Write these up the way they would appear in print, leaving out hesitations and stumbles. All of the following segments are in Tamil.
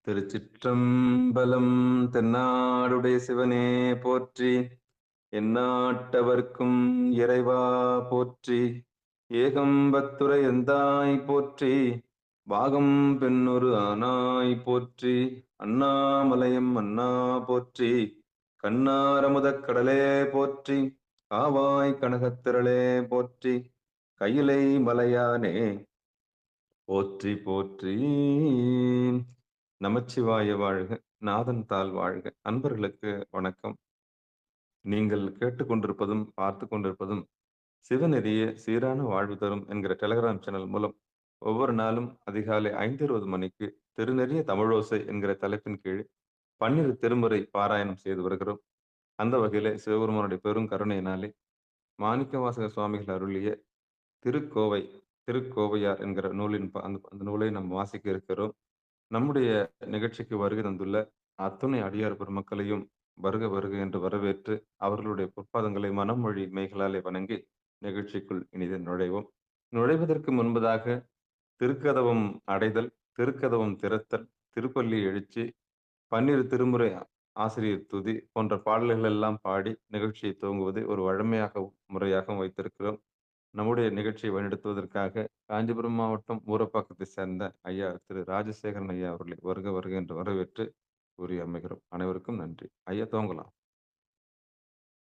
திருச்சிற்றம்பலம். தென்னாடுடைய சிவனே போற்றி, எந்நாட்டவர்க்கும் இறைவா போற்றி. ஏகம்பத்துரை எந்தாய் போற்றி, பாகம் பெண்ணொரு ஆனாய் போற்றி. அண்ணாமலையம் அண்ணா போற்றி, கண்ணாரமுதக் கடலே போற்றி. காவாய் கனகத்திரளே போற்றி, கையிலை மலையானே போற்றி போற்றி. நமச்சிவாய வாழ்க, நாதன் தாள் வாழ்க. அன்பர்களுக்கு வணக்கம். நீங்கள் கேட்டுக்கொண்டிருப்பதும் பார்த்து கொண்டிருப்பதும் சிவநெறிய சீரான வாழ்வு தரும் என்கிற டெலிகிராம் சேனல் மூலம் ஒவ்வொரு நாளும் அதிகாலை 5:20 மணிக்கு திருநெறிய தமிழோசை என்கிற தலைப்பின் கீழ் 12 திருமுறை பாராயணம் செய்து வருகிறோம். அந்த வகையிலே சிவபெருமானுடைய பெரும் கருணையினாலே மாணிக்கவாசக சுவாமிகள் அருளிய திருக்கோவையார் என்கிற நூலின் அந்த நூலை நாம் வாசிக்க இருக்கிறோம். நம்முடைய நிகழ்ச்சிக்கு வருகை தந்துள்ள அத்துணை அடியார் பெருமக்களையும் வருக வருக என்று வரவேற்று அவர்களுடைய பொற்பாதங்களை மனமொழி மெய்களாலே வணங்கி நிகழ்ச்சிக்குள் இனிது நுழைவோம். நுழைவதற்கு முன்பதாக திருக்கதவம் அடைதல், திருக்கதவம் திறத்தல், திருப்பள்ளி எழுச்சி, 12 திருமுறை ஆசிரியர் துதி போன்ற பாடல்கள் எல்லாம் பாடி நிகழ்ச்சியை துவங்குவதை ஒரு வழமையாக முறையாக வைத்திருக்கிறோம். நம்முடைய நிகழ்ச்சியை வழிநடத்துவதற்காக காஞ்சிபுரம் மாவட்டம் ஊரப்பாக்கத்தை சேர்ந்த ஐயா திரு ராஜசேகரன் ஐயா அவர்களை வருக வருக என்று வரவேற்று கூறி அமைகிறோம். அனைவருக்கும் நன்றி. ஐயா துவங்கலாம்.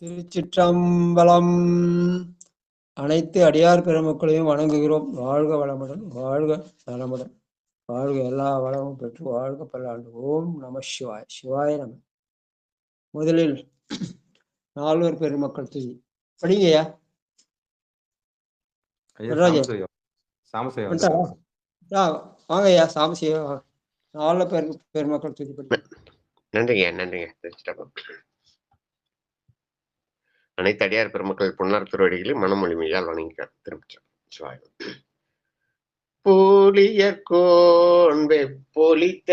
திருச்சிற்றம்பலம். அனைத்து அடியார் பெருமக்களையும் வணங்குகிறோம். வாழ்க வளமுடன், வாழ்க நலமுடன், வாழ்க எல்லா வளமும் பெற்று வாழ்க பல்லாண்டு. ஓம் நம சிவாய. சிவாய நம. முதலில் நால்வர் பெருமக்கள் துதி படிங்கய்யா. வாங்கய்யா சாமசியா. நாலு பெருமக்கள் துதி படி. நன்றிங்க. அனைத்து அடியார் பெருமக்கள் பொன்னார் திருவடிகளில் மனமொழிமையால் வணங்குகிறார். திருச்சி பூலியர்கோன் வெப்பொலித்த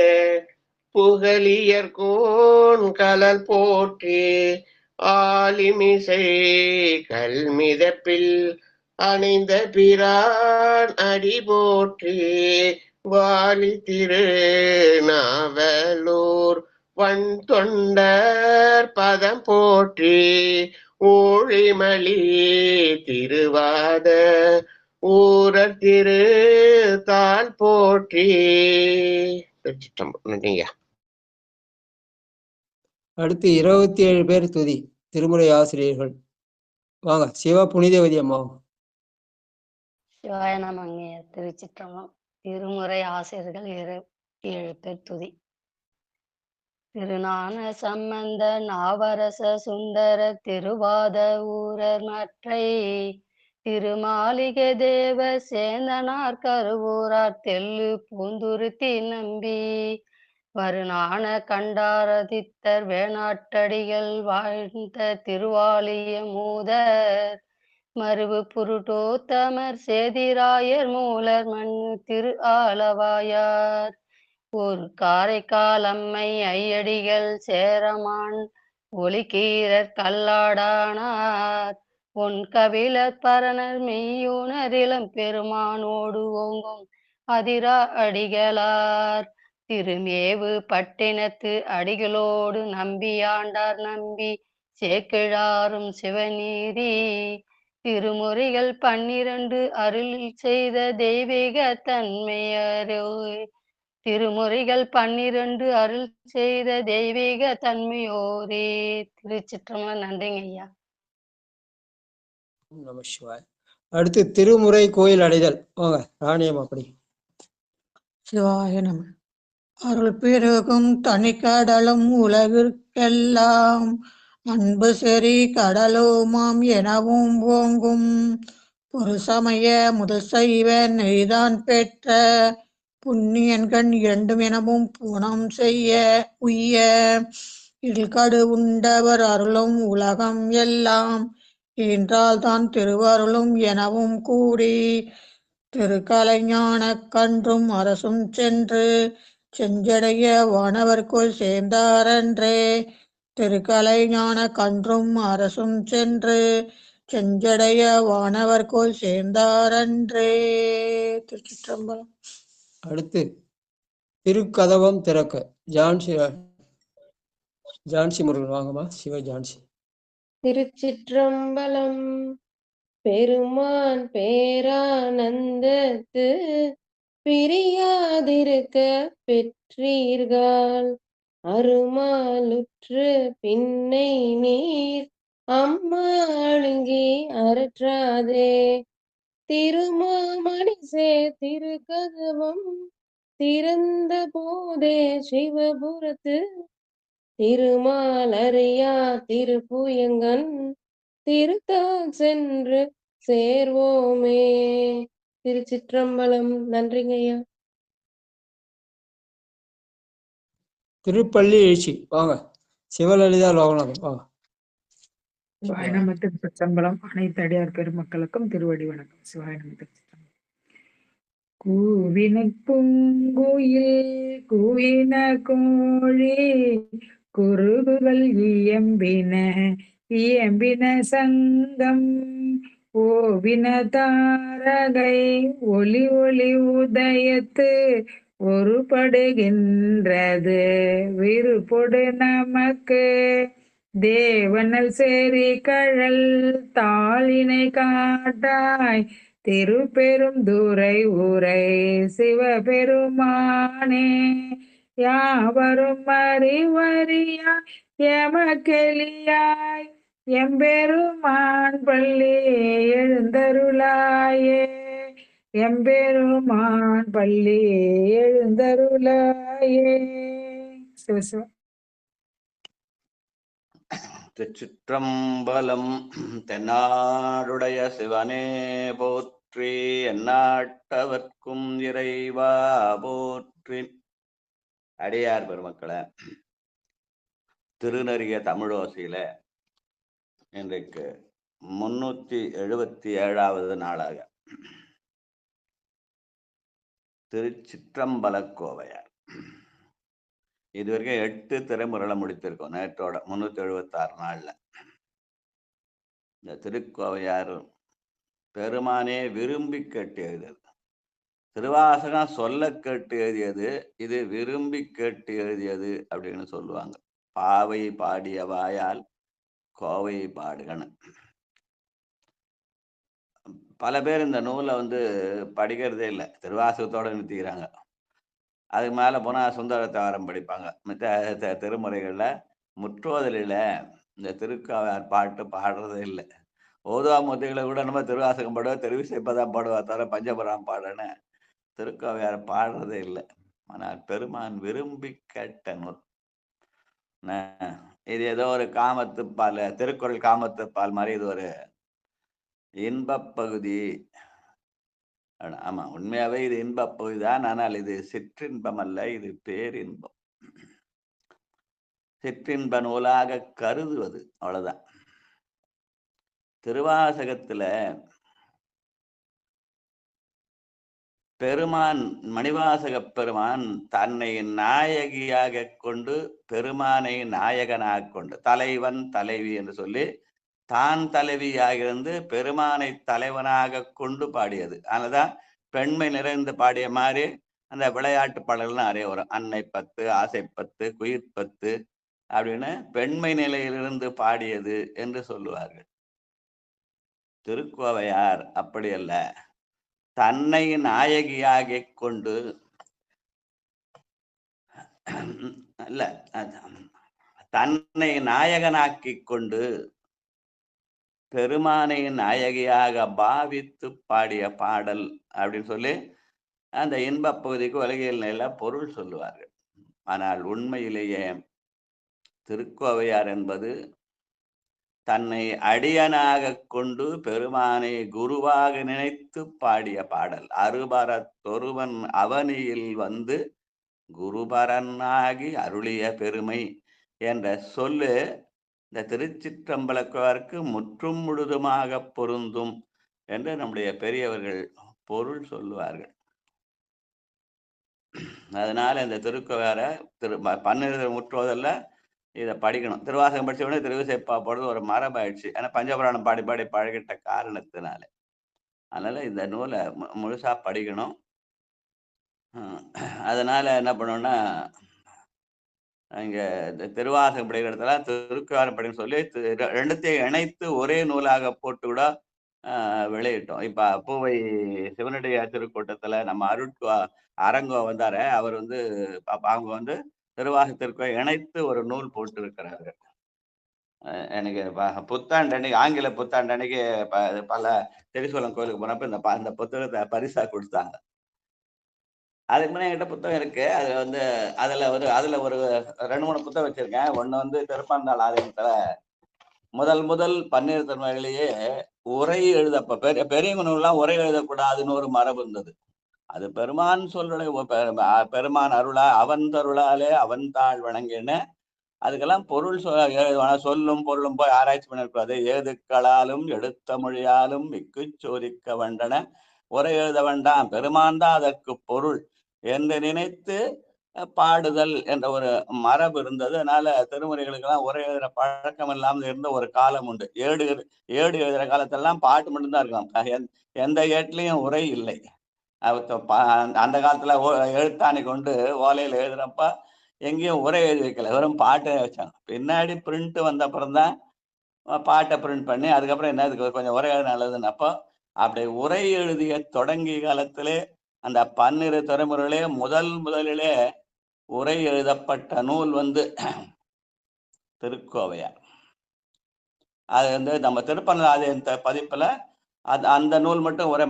புகழியர்கோன் கலல் போற்றி ஆலிமிசை கல்மிதப்பில் அணிந்த பிரான் அடி போற்றி வாலி திரு நாவலூர் வன் தொண்டர் பதம் போற்றி ஊழிமலி திருவாத ஊரர் திரு தாள் போற்றி. நன்றிங்க. அடுத்து 27 பேர் துதி திருமுறை ஆசிரியர்கள். வாங்க. சிவா புனிதவதி அம்மா. சிவாய நமங்க. திருச்சிற்றம்பலம். திருமுறை ஆசிரியர்கள் 27 பேர் துதி. திருஞான சம்பந்த நாவரச சுந்தர திருவாத ஊரர் மற்றை திருமாளிகை தேவ சேந்தனார் கருவூரார் தெல்லு பூந்துருத்தி நம்பி வருநான கண்டாரதித்தர் வேணாட்டடிகள் வாழ்ந்த திருவாலிய மூதர் மருவு புருட்டோத்தமர் சேதிராயர் மூலர் மண்ணு திரு ஆலவாயார் ஒரு காரைக்கால் அம்மை ஐயடிகள் சேரமான் ஒலிக்கீரர் கல்லாடானார் உன் கபிலர் பரணர் மெய்யுணர் இளம் பெருமானோடு ஓங்கும் அதிரா அடிகளார் திருமேவு பட்டினத்து அடிகளோடு நம்பியாண்டார் நம்பி சேக்கிழாரும் சிவநீதி திருமுறைகள் 12 அருள் செய்த தெய்வீக தன்மையரோ திருமுறைகள் 12 அருள் செய்த தெய்வீக தன்மையோரே. திருச்சிற்றம்பலம். நன்றிங்க ஐயா. நம சிவாய. அடுத்து திருமுறை கோயில் அடைதல். வாங்க ராணியம். அப்படி சிவாய நம. அருள் பெருகும் தனிக்கடலும் உலகிற்கெல்லாம் அன்பு செறி கடலுமாம் எனவும் ஓங்கும் ஒரு சமய முதல் செய்வ நெய்தான் பெற்ற புண்ணியன்கண் இரண்டும் எனவும் பூனம் செய்ய உய்ய இல்கடு உண்டவர் அருளும் உலகம் எல்லாம் என்றால் தான் திருவருளும் எனவும் கூடி திருக்கலைஞான கன்றும் அரசும் சென்று செஞ்சடைய வானவர்க்குள் சேர்ந்தாரன்றே. திருக்கலைஞான கன்றும் அரசும் சென்று செஞ்சடைய வானவர்க்குள் சேர்ந்தாரன்றே. திருச்சிற்றம்பலம். அடுத்து திருக்கதவம் திறக்க. ஜான்சி முருகன் வாங்கம்மா. சிவ ஜான்சி. திருச்சிற்றம்பலம். பெருமான் பேரானந்தத்து பிரியாதிருக்க பெற்றீர்கள். அருமாலுற்று பின்னை நீர் அம்மாளுங்கி அரற்றாதே. திருமாமணி திருக்கதவம் திறந்த போதே சிவபுரத்து திருமாலறியா திருப்புயங்கன் திருத்தால் சென்று சேர்வோமே. திருச்சிற்றம்பலம். நன்றிங்க ஐயா. திருப்பள்ளி எழுச்சி வாங்க. சிவலலிதா லோகநாதன் வாங்க. சிவாய நம. திருச்சிற்றம்பலம். அனைத்து அடியார் பெருமக்களுக்கும் திருவடி வணக்கம். சிவாய நம. திருச்சிற்றம்பலம். கூவின பூங்குயில் கூவின கோழி குருகுகள் இயம்பின சங்கம் ஓவின தாரகை ஒளி ஒளி உதயத்து ஒருபடுகின்றது விருப்பொடு நமக்கு. தேவனல் சேரி கழல் தாளினை காட்டாய் திருப்பெரும் துறை உரை சிவபெருமானே. யாவரும் அறிவறியாய் எமக்கெளியாய் எம்பெருமான் பள்ளி எழுந்தருளாயே. எம்பெருமான் பள்ளி எழுந்தருளாயே. சிவசிவ. திருச்சிற்றம்பலம். தென்னாடுடைய சிவனே போற்றி, எந்நாட்டவர்க்கும் இறைவா போற்றி. அடியார் பெருமக்களை, திருநறிய தமிழோசையில இன்றைக்கு 377வது நாளாக திருச்சிற்றம்பல கோவையார். இதுவரைக்கும் 8 திரைமுறைகளை முடித்திருக்கோம். நேற்றோட 376 நாள்ல. இந்த திருக்கோவையார் பெருமானே விரும்பி கேட்டு எழுதியது. திருவாசகம் சொல்ல கேட்டு எழுதியது, இது விரும்பி கேட்டு எழுதியது அப்படின்னு சொல்லுவாங்க. பாவை பாடிய வாயால் கோவை பாடுகன்னு. பல பேர் இந்த நூலை படிக்கிறதே இல்லை, திருவாசகத்தோட நிறுத்திக்கிறாங்க. அதுக்கு மேல போனா சுந்தரத்தாரம் படிப்பாங்க. மற்ற திருமுறைகள்ல முற்றோதலில இந்த திருக்கோவையார் பாட்டு பாடுறதே இல்லை. ஓதுவா முத்தைகளை கூட நம்ம திருவாசகம் பாடுவா, திருவிசைப்பதான் பாடுவா, தவிர பஞ்சபுரம் பாடுன்னு திருக்கோவையார் பாடுறதே இல்லை. ஆனால் பெருமான் விரும்பி கேட்ட நூல். இது ஏதோ ஒரு காமத்துப்பால், திருக்குறள் காமத்துப்பால் மாதிரி இது ஒரு இன்பப் பகுதி. ஆமா, உண்மையாவே இது இன்பப் பகுதி தான். ஆனால் இது சிற்றின்பம் அல்ல, இது பேரின்பம். சிற்றின்ப நூலாக கருதுவது, அவ்வளவுதான். திருவாசகத்துல பெருமான், மணிவாசக பெருமான் தன்னை நாயகியாக கொண்டு பெருமானை நாயகனாக கொண்டு, தலைவன் தலைவி என்று சொல்லி தான் தலைவியாக இருந்து பெருமானை தலைவனாக கொண்டு பாடியது. அதனாலதான் பெண்மை நிறைந்து பாடிய மாதிரி அந்த விளையாட்டு பாடல்கள் நிறைய வரும். அன்னை பத்து, ஆசைப்பத்து, குயிர்பத்து அப்படின்னு பெண்மை நிலையிலிருந்து பாடியது என்று சொல்லுவார்கள். திருக்கோவையார் அப்படி அல்ல. தன்னை நாயகியாக கொண்டு அல்ல, தன்னை நாயகனாக்கி கொண்டு பெருமானை நாயகியாக பாவித்து பாடிய பாடல் அப்படின்னு சொல்லி அந்த இன்பப் பகுதிக்கு உலகியல் நில பொருள் சொல்லுவார்கள். ஆனால் உண்மையிலேயே திருக்கோவையார் என்பது தன்னை அடியனாக கொண்டு பெருமானை குருவாக நினைத்து பாடிய பாடல். அருபரத்தொருவன் அவனியில் வந்து குருபரனாகி அருளிய பெருமை என்ற சொல்லு இந்த திருச்சிற்றம்பலத்திற்கு முற்றும் முழுதுமாக பொருந்தும் என்று நம்முடைய பெரியவர்கள் பொருள் சொல்லுவார்கள். அதனால இந்த திருக்கோவையாரை பன்னிரு முற்றுவதல்ல இதை படிக்கணும். திருவாசகம் படிச்ச உடனே திருவிசைப்பா போடுறது ஒரு மரபாயிடுச்சு. ஏன்னா பஞ்சபுராணம் பாடி பாடி பழகிட்ட காரணத்தினால. அதனால இந்த நூலை முழுசா படிக்கணும். அதனால என்ன பண்ணோம்னா, இங்க திருவாசகம் படிக்கிற இடத்துல திருக்குறான் படின்னு சொல்லி 2த்தையும் இணைத்து ஒரே நூலாக போட்டு கூட வெளியிட்டோம். இப்ப பூவை சிவனடியார் திருக்கூட்டத்துல நம்ம அரங்கோ வந்தாரு. அவர் வந்து அவங்க வந்து திருவாசகத்திற்கு இணைத்து ஒரு நூல் போட்டு இருக்கிறாரு. எனக்கு புத்தாண்டு அன்னைக்கு, ஆங்கில புத்தாண்டு அன்னைக்கு பல திரிசூலம் கோயிலுக்கு போனப்ப அந்த புத்தகத்தை பரிசா கொடுத்தாங்க. அதுக்கு முன்னாடி என்கிட்ட புத்தகம் இருக்கு. அதுல ஒரு 2, 3 புத்தகம் வச்சிருக்கேன். ஒண்ணு வந்து திருப்பந்தாள் ஆலயத்துல முதல் பன்னீர் திருமகளிலேயே உரை பெரியவங்க நூல்லாம் உரை எழுதக்கூடாதுன்னு ஒரு மரபு இருந்தது. அது பெருமான் பெருமான் அருளா அவன் தருளாலே அவன் தாழ் வணங்கின்னு அதுக்கெல்லாம் பொருள் சொல்லும் பொருளும் போய் ஆராய்ச்சி பண்ணிருக்கூடாது. ஏதுக்களாலும் எடுத்த மொழியாலும் மிக்கு சோதிக்க வண்டன உரை எழுத வேண்டாம், பெருமான் தான் அதற்கு பொருள் என்று நினைத்து பாடுதல் என்ற ஒரு மரபு இருந்தது. அதனால திருமுறைகளுக்கெல்லாம் உரை எழுதுற பழக்கம் இல்லாமல் இருந்த ஒரு காலம் உண்டு. ஏடு எழுதுற காலத்தெல்லாம் பாட்டு மட்டும்தான் இருக்கும். எந்த ஏட்லையும் உரை இல்லை. அந்த காலத்துல எழுத்தாணி கொண்டு ஓலையில எழுதுறப்ப எங்கேயும் உரை எழுதி வைக்கல, வெறும் பாட்டை வச்சாங்க. பின்னாடி பிரிண்ட் வந்த அப்புறம் தான் பாட்டை பிரிண்ட் பண்ணி அதுக்கப்புறம் என்ன இதுக்கு கொஞ்சம் உரை எழுத நல்லதுன்னப்போ அப்படி உரை எழுதிய தொடங்கிய காலத்திலே அந்த 12 தலைமுறையிலே முதலிலே உரை எழுதப்பட்ட நூல் வந்து திருக்கோவையார். அது வந்து நம்ம திருப்பந்தாதி பதிப்புல அந்த நூல் மட்டும் ஒரே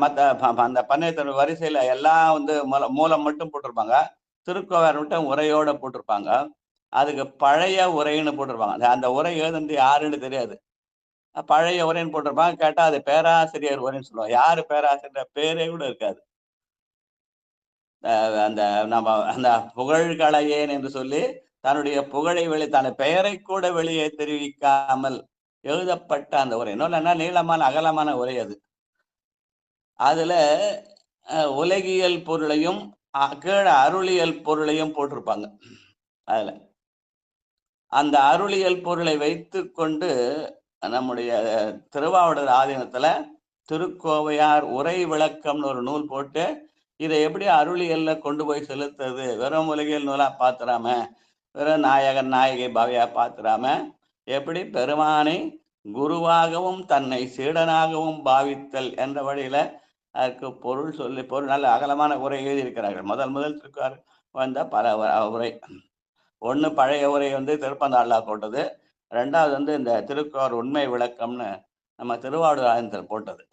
அந்த 12 வரிசையில எல்லாம் வந்து மூலம் மட்டும் போட்டிருப்பாங்க. திருக்கோவையார் மட்டும் உரையோட போட்டிருப்பாங்க. அதுக்கு பழைய உரைன்னு போட்டிருப்பாங்க. அந்த உரை எழுதுனது யாருன்னு தெரியாது. பழைய உரைன்னு போட்டிருப்பாங்க. கேட்டா அது பேராசிரியர் உரைன்னு சொல்லுவாங்க. யாரு பேராசிரியர் பேரே கூட இருக்காது. அந்த நம்ம அந்த புகழ்களையேன் என்று சொல்லி தன்னுடைய புகழை தன் பெயரை கூட வெளியே தெரிவிக்காமல் எழுதப்பட்ட அந்த உரை. இன்னொன்னு நீளமான அகலமான உரை அது. அதுல உலகியல் பொருளையும் கீழே அருளியல் பொருளையும் போட்டிருப்பாங்க. அதுல அந்த அருளியல் பொருளை வைத்து கொண்டு நம்முடைய திருவாவடுதுறை ஆதீனத்துல திருக்கோவையார் உரை விளக்கம்னு ஒரு நூல் போட்டு இதை எப்படி அருளியல்ல கொண்டு போய் செலுத்துறது, வெறும் உலகியல் நூலா பாத்துறாம, வெறும் நாயகன் நாயகி பாவையா பாத்துறாம, எப்படி பெருமானை குருவாகவும் தன்னை சீடனாகவும் பாவித்தல் என்ற வழியில அதுக்கு பொருள் நல்ல அகலமான உரை எழுதியிருக்கிறார்கள். முதல் திருக்குறார் வந்த பல உரை. ஒண்ணு பழைய உரை வந்து திருப்பந்தாள்ல போட்டது, 2வது வந்து இந்த திருக்குறார் உண்மை விளக்கம்னு நம்ம திருவாவடுதுறை ஆதீனத்தில் போட்டது.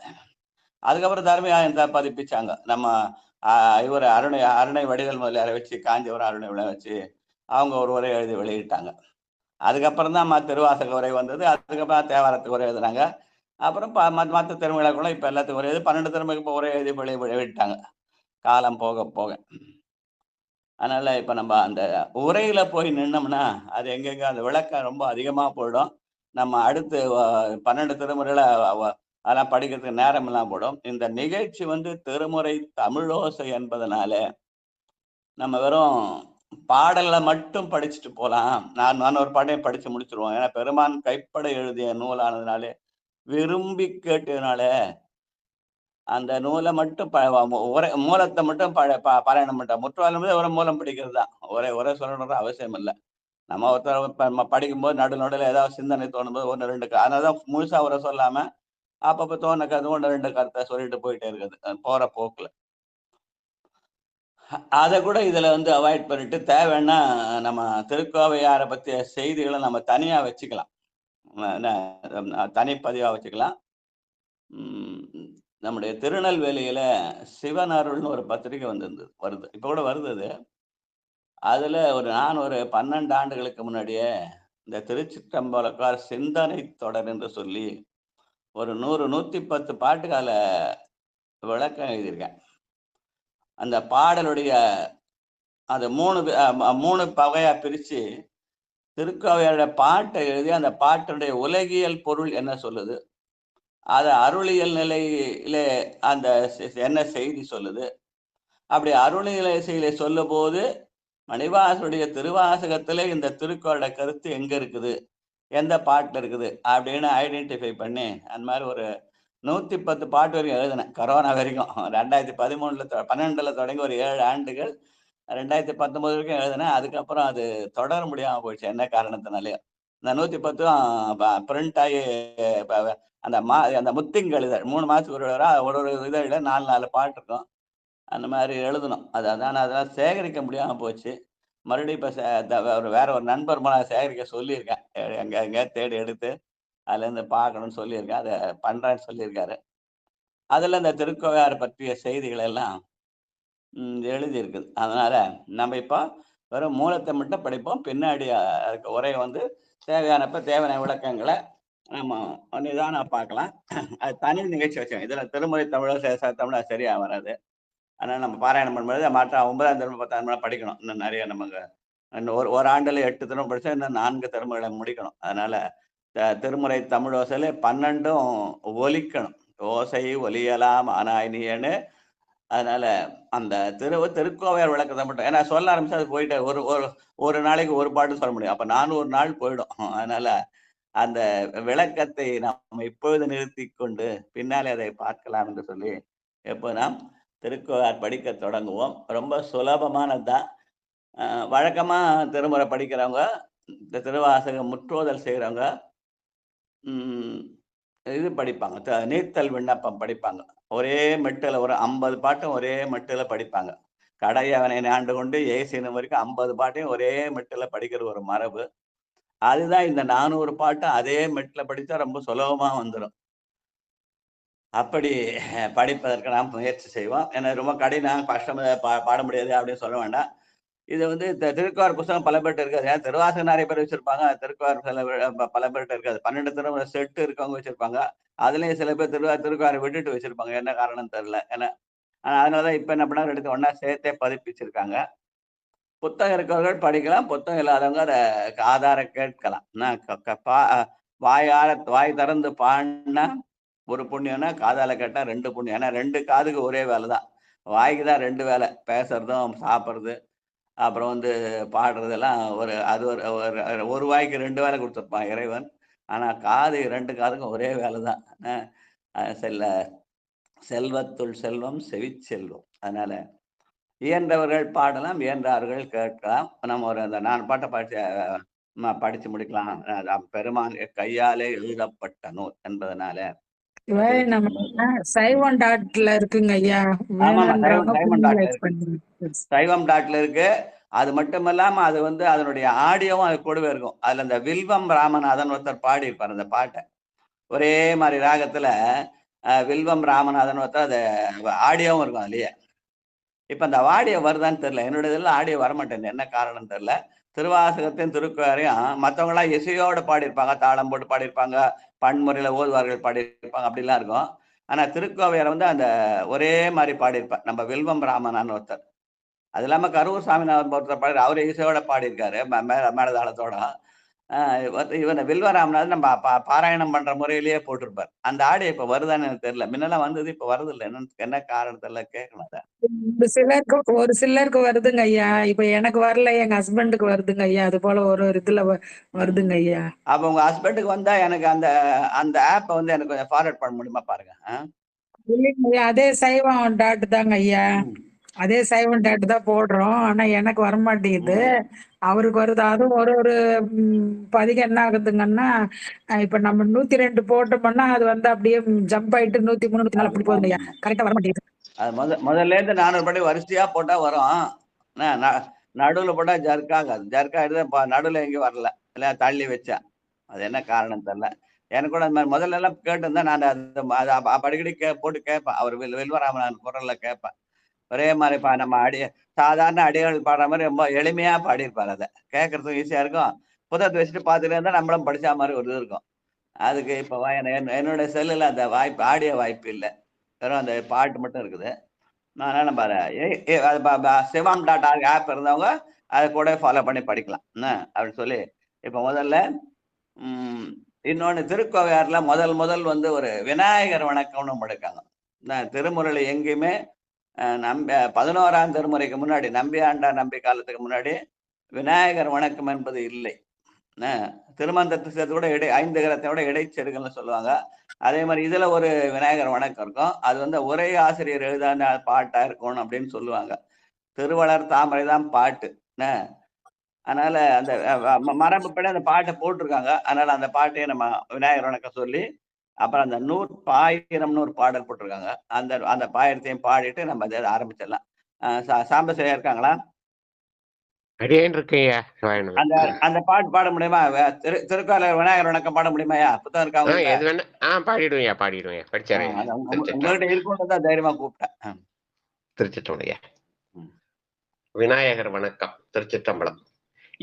அதுக்கப்புறம் தர்மி ஆதீனத்தை பதிப்பிச்சாங்க. நம்ம இவர் அருணை வடிவேல் முதலியாரை வச்சு காஞ்சிபுரம் அருணை வச்சு அவங்க ஒரு உரை எழுதி வெளியிட்டாங்க. அதுக்கப்புறம் தான் திருவாசக உரை வந்தது. அதுக்கப்புறம் தேவாரத்துக்கு உரை எழுதுனாங்க. அப்புறம் மற்ற திருவிழாக்களும் இப்ப எல்லாத்துக்கும் உரை எழுதி 12 திருமைக்கு இப்போ உரை எழுதி வெளியிட்டாங்க காலம் போக போக. அதனால இப்ப நம்ம அந்த உரையில போய் நின்னோம்னா அது எங்கெங்க அந்த விளக்கம் ரொம்ப அதிகமா போயிடும். நம்ம அடுத்து 12 திருமுறையில அதெல்லாம் படிக்கிறதுக்கு நேரம் எல்லாம் போடும். இந்த நிகழ்ச்சி வந்து திருமுறை தமிழோசை என்பதனால நம்ம வெறும் பாடல்களை மட்டும் படிச்சுட்டு போலாம். நான் ஒரு பாட்டையும் படிச்சு முடிச்சிருவோம். ஏன்னா பெருமான் கைப்பட எழுதிய நூலானதுனாலே விரும்பி கேட்டதுனால அந்த நூலை மட்டும் மூலத்தை மட்டும் பாராயணம் பண்ணிட்டோம். முற்றாலும் ஒரு மூலம் படிக்கிறது தான். ஒரே சொல்லணுன்ற அவசியம் இல்லை. நம்ம ஒருத்தர் படிக்கும்போது நடுநடுல ஏதாவது சிந்தனை தோணும்போது 1, 2 அதனாலதான் முழுசா உரை சொல்லாம அப்பப்ப தோண கருத்து 1, 2 கருத்தை சொல்லிட்டு போயிட்டே இருக்குது போற போக்குல. அதை கூட இதுல வந்து அவாய்ட் பண்ணிட்டு தேவைன்னா நம்ம திருக்கோவையாரை பற்றிய செய்திகளை நம்ம தனியா வச்சுக்கலாம், தனிப்பதிவா வச்சுக்கலாம். நம்முடைய திருநெல்வேலியில சிவன் அருள்னு ஒரு பத்திரிகை வருது, இப்ப கூட வருது. அதுல நான் ஒரு 12 ஆண்டுகளுக்கு முன்னாடியே இந்த திருச்சிற்றம்பலக்கார் சிந்தனை தொடர் என்று சொல்லி ஒரு 100-110 பாட்டுக்கால விளக்கம் எழுதியிருக்கேன். அந்த பாடலுடைய அது 3 வகையா பிரிச்சு திருக்கோவையாரோட பாட்டை எழுதி அந்த பாட்டுடைய உலகியல் பொருள் என்ன சொல்லுது, அது அருளியல் நிலையிலே அந்த என்ன செய்தி சொல்லுது, அப்படி அருளியல் செய்தியை சொல்லும் போது மணிவாசனுடைய திருவாசகத்திலே இந்த திருக்கோளோட கருத்து எங்க இருக்குது, எந்த பாட்டுல இருக்குது அப்படின்னு ஐடென்டிஃபை பண்ணி அந்த மாதிரி ஒரு 110 பாட்டு வரைக்கும் எழுதினேன் கொரோனா வரைக்கும். 2012ல தொடங்கி ஒரு 7 ஆண்டுகள் 2019 வரைக்கும் எழுதினேன். அதுக்கப்புறம் அது தொடர முடியாம போயிடுச்சு. என்ன காரணத்தினாலயோ. இந்த 110ம் பிரிண்ட் ஆகி அந்த முத்திங்கள் இதழ் 3 மாசத்துக்கு ஒரு தடவை ஒரு இதழில் 4 பாட்டு இருக்கும். அந்த மாதிரி எழுதணும். அதான் அதெல்லாம் சேகரிக்க முடியாம போச்சு. மறுபடியும் இப்ப வேற ஒரு நண்பர் மூலம் சேகரிக்க சொல்லியிருக்கேன். எங்கேயாவது தேடி எடுத்து அதுலேருந்து பார்க்கணும்னு சொல்லியிருக்கேன். அதை பண்றேன்னு சொல்லியிருக்காரு. அதுல இந்த திருக்கோவையார் பற்றிய செய்திகள் எல்லாம் எழுதியிருக்குது. அதனால நம்ம இப்போ வெறும் மூலத்தை மட்டும் படிப்போம். பின்னாடி அதுக்கு உரை வந்து தேவையான விளக்கங்களை நம்ம நிதானம் பார்க்கலாம். அது தனி நிகழ்ச்சி வச்சோம். இதுல திருமுறை தமிழா சரியா வராது. அதனால நம்ம பாராயணம் பண்ணும்போது மற்ற 9ஆம் திருமுறை 10ஆம் திருமுறை படிக்கணும். இன்னும் நிறைய நமக்கு இன்னும் ஒரு ஆண்டுல 8 திருமுறை படிச்சா இன்னும் 4 திருமுறைகளை முடிக்கணும். அதனால திருமுறை தமிழோசையில 12ம் ஒலிக்கணும். ஓசை ஒலியலாம் ஆனாயினியன்னு. அதனால அந்த திருக்கோவையார் விளக்கத்தை மட்டும் ஏன்னா சொல்ல ஆரம்பிச்சா அது போயிட்டு ஒரு நாளைக்கு ஒரு பாட்டு சொல்ல முடியும். அப்ப 400 நாள் போயிடும். அதனால அந்த விளக்கத்தை நாம் இப்பொழுது நிறுத்தி கொண்டு பின்னாலே அதை பார்க்கலாம் என்று சொல்லி எப்போ நாம் திருக்கோவையார் படிக்க தொடங்குவோம். ரொம்ப சுலபமானதுதான். வழக்கமா திருமுறை படிக்கிறவங்க, இந்த திருவாசகம் முற்றோதல் செய்யறவங்க இது படிப்பாங்க. நீத்தல் விண்ணப்பம் படிப்பாங்க. ஒரே மெட்டுல ஒரு 50 பாட்டும் ஒரே மெட்டுல படிப்பாங்க. கடையவனை ஆண்டு கொண்டு ஏசின வரைக்கும் 50 பாட்டையும் ஒரே மெட்டுல படிக்கிற ஒரு மரபு. அதுதான் இந்த 400 பாட்டும் அதே மெட்டுல படித்தா ரொம்ப சுலபமா வந்துடும். அப்படி படிப்பதற்கு நாம் முயற்சி செய்வோம். ஏன்னா ரொம்ப கடினம் கஷ்டம் பாட முடியாது அப்படின்னு சொல்ல வேண்டாம். இது வந்து திருக்குறள் புத்தகம் பல பேர்ட்ட இருக்காது. ஏன் திருவாசகம் நிறைய பேர் வச்சிருப்பாங்க. திருக்குறள் பல பேர்ட்ட இருக்காது. 12 திருமுறை செட்டு இருக்கவங்க வச்சிருப்பாங்க. அதுலயும் சில பேர் திருக்குறளை விட்டுட்டு வச்சிருப்பாங்க. என்ன காரணம் தெரியல. ஏன்னா அதனாலதான் இப்ப என்ன பண்ணாங்க, எடுத்து ஒன்னா சேர்த்தே பதிப்பிச்சிருக்காங்க. புத்தகம் இருக்கவர்கள் படிக்கலாம். புத்தகம் இல்லாதவங்க அதை ஆதார கேட்கலாம். வாய் திறந்து பாடினா ஒரு புண்ணியம்னா காதால கேட்டா 2 புண்ணியம். ஏன்னா 2 காதுக்கு ஒரே வேலை தான். வாய்க்கு தான் 2 வேலை. பேசுறதும் சாப்பிட்றது அப்புறம் வந்து பாடுறதெல்லாம் ஒரு வாய்க்கு 2 வேலை கொடுத்துருப்பான் இறைவன். ஆனா காது 2 காதுக்கும் ஒரே வேலை தான். செல்வத்துள் செல்வம் செவிச்செல்வம். அதனால இயன்றவர்கள் பாடலாம், இயன்றார்கள் கேட்கலாம். நம்ம ஒரு அந்த 4 பாட்டை படிச்சு முடிக்கலாம். பெருமான் கையாலே எழுதப்பட்ட நூல் என்பதனால சைவம் டாட்ல இருக்குங்க ஐயா. சைவம் டாட்ல இருக்கு. அது மட்டும் இல்லாம அது வந்து அதனுடைய ஆடியோவும் அது கூடவே இருக்கும். அதுல இந்த வில்வம் ராமநாதன் ஒருத்தர் பாடி இருப்பார் அந்த பாட்டை. ஒரே மாதிரி ராகத்துல வில்வம் ராமநாதன் ஒருத்தர் அது ஆடியோவும் இருக்கும் அதுலயே. இப்ப அந்த ஆடியோ வருதான்னு தெரியல. என்னுடைய இதெல்லாம் ஆடியோ வரமாட்டேன். என்ன காரணம் தெரியல. திருவாசகத்தையும் திருக்குறளையும் மற்றவங்க எல்லாம் இசையோட பாடியிருப்பாங்க, தாளம் போட்டு பாடியிருப்பாங்க, பன்முறையில ஓதுவார்கள் பாடியிருப்பாங்க, அப்படிலாம் இருக்கும். ஆனா திருக்கோவையார் வந்து அந்த ஒரே மாதிரி பாடியிருப்பார். நம்ம வில்வம் ராமனான்னு ஒருத்தர். அது இல்லாம கரூர் சாமிநாதன் ஒருத்தர் பாடி அவரு இசையோட பாடியிருக்காரு மேலதாளத்தோட. இவன் வில்வராமநாதன் நம்ம பாராயணம் பண்ற முறையிலேயே போட்டிருப்பார். அந்த ஆடியோ இப்ப வருதான்னு எனக்கு தெரியல. முன்னெல்லாம் வந்தது, இப்ப வருது இல்லை. என்ன காரணத்துல கேட்கணும் அதை. ஒரு சிலருக்கு வருதுங்க ஐயா. இப்ப எனக்கு வரல, எங்க ஹஸ்பண்டுக்கு வருதுங்க ஐயா. அது போல ஒரு இதுல வருதுங்க ஐயா. அப்ப உங்க ஹஸ்பண்டுக்கு வந்தா எனக்கு அந்த ஆப்பை வந்து எனக்கு கொஞ்சம் ஃபார்வர்ட் பண்ண முடியுமா பாருங்க. இல்லைங்க ஐயா, அதே சைவம் டாட் தாங்க ஐயா. அதே சைவம் டாட் தான் போடுறோம். ஆனா எனக்கு வரமாட்டேங்குது, அவருக்கு வருது. அதுவும் ஒரு பதிகம் என்ன ஆகுதுங்கன்னா, இப்ப நம்ம 102 போட்டோம்னா அது வந்து அப்படியே ஜம்ப் ஆயிட்டு 103 104 அப்படி போகுது ஐயா. கரெக்டா வர மாட்டேங்குது. அது முதல்ல இருந்து 400 படி வரிசையா போட்டா வரும். நடுவுல போட்டா ஜர்க் ஆகாது. ஜர்க் ஆயிடுது. நடுவுல எங்கேயும் வரல, இல்ல தள்ளி வச்சா. அது என்ன காரணம் தெரியல. எனக்கு கூட அந்த மாதிரி முதல்ல எல்லாம் கேட்டிருந்தேன். நான் அடிக்கடி போட்டு கேட்பேன். அவர் வில்வராமன் குரல்ல கேட்பேன். ஒரே மாதிரி நம்ம சாதாரண அடிகள் பாடுற மாதிரி ரொம்ப எளிமையா பாடியிருப்பாரு. அதை கேட்கறதுக்கும் ஈஸியா இருக்கும். புத்தகத்தை வச்சுட்டு பார்த்துட்டு இருந்தா நம்மளும் படிச்சா மாதிரி ஒரு இது இருக்கும். அதுக்கு இப்போ என்னோட செல்லுல அந்த வாய்ப்பு, ஆடியோ வாய்ப்பு இல்லை. வெறும் அந்த பாட்டு மட்டும் இருக்குது. அதனால நம்ம சிவம் .org ஆப் இருந்தவங்க அதை கூட ஃபாலோ பண்ணி படிக்கலாம் அப்படின்னு சொல்லி இப்போ முதல்ல இன்னொன்னு திருக்கோவையார்ல முதல் வந்து ஒரு விநாயகர் வணக்கம்னு எடுக்காங்க. திருமுறையில எங்கேயுமே 11ஆம் திருமுறைக்கு முன்னாடி நம்பி ஆண்டார் நம்பி காலத்துக்கு முன்னாடி விநாயகர் வணக்கம் என்பது இல்லை. திருமந்தத்தை சேர்த்து கூட 5 கிரகத்தோட இடைச்செருகல்னு சொல்லுவாங்க. அதே மாதிரி இதுல ஒரு விநாயகர் வணக்கம் இருக்கும். அது வந்து உரை ஆசிரியர் எழுதான பாட்டா இருக்கணும் அப்படின்னு சொல்லுவாங்க. திருவளர் தாமரை தான் பாட்டு. அதனால அந்த மரபுப்படி அந்த பாட்டை போட்டிருக்காங்க. அதனால அந்த பாட்டையே நம்ம விநாயகர் வணக்கம் சொல்லி, அப்புறம் அந்த பாயிரம்னு ஒரு பாடல் போட்டிருக்காங்க. அந்த பாயிரத்தையும் பாடிட்டு நம்ம இதை ஆரம்பிச்சிடலாம். சாம்பசிவா இருக்காங்களா? அந்த அந்த பாட்டு பாட முடியுமா? திருக்காலர் விநாயகர் வணக்கம் பாட முடியுமாயா? புத்தகம் இருக்கா பாடிடுவேன் பாடிடுவேன் படிச்சாரு. உங்ககிட்ட இருக்கும்னு தான் தைரியமா கூப்பிட்டேன். திருச்சிற்றம்பலம். விநாயகர் வணக்கம். திருச்சிற்றம்பலம்.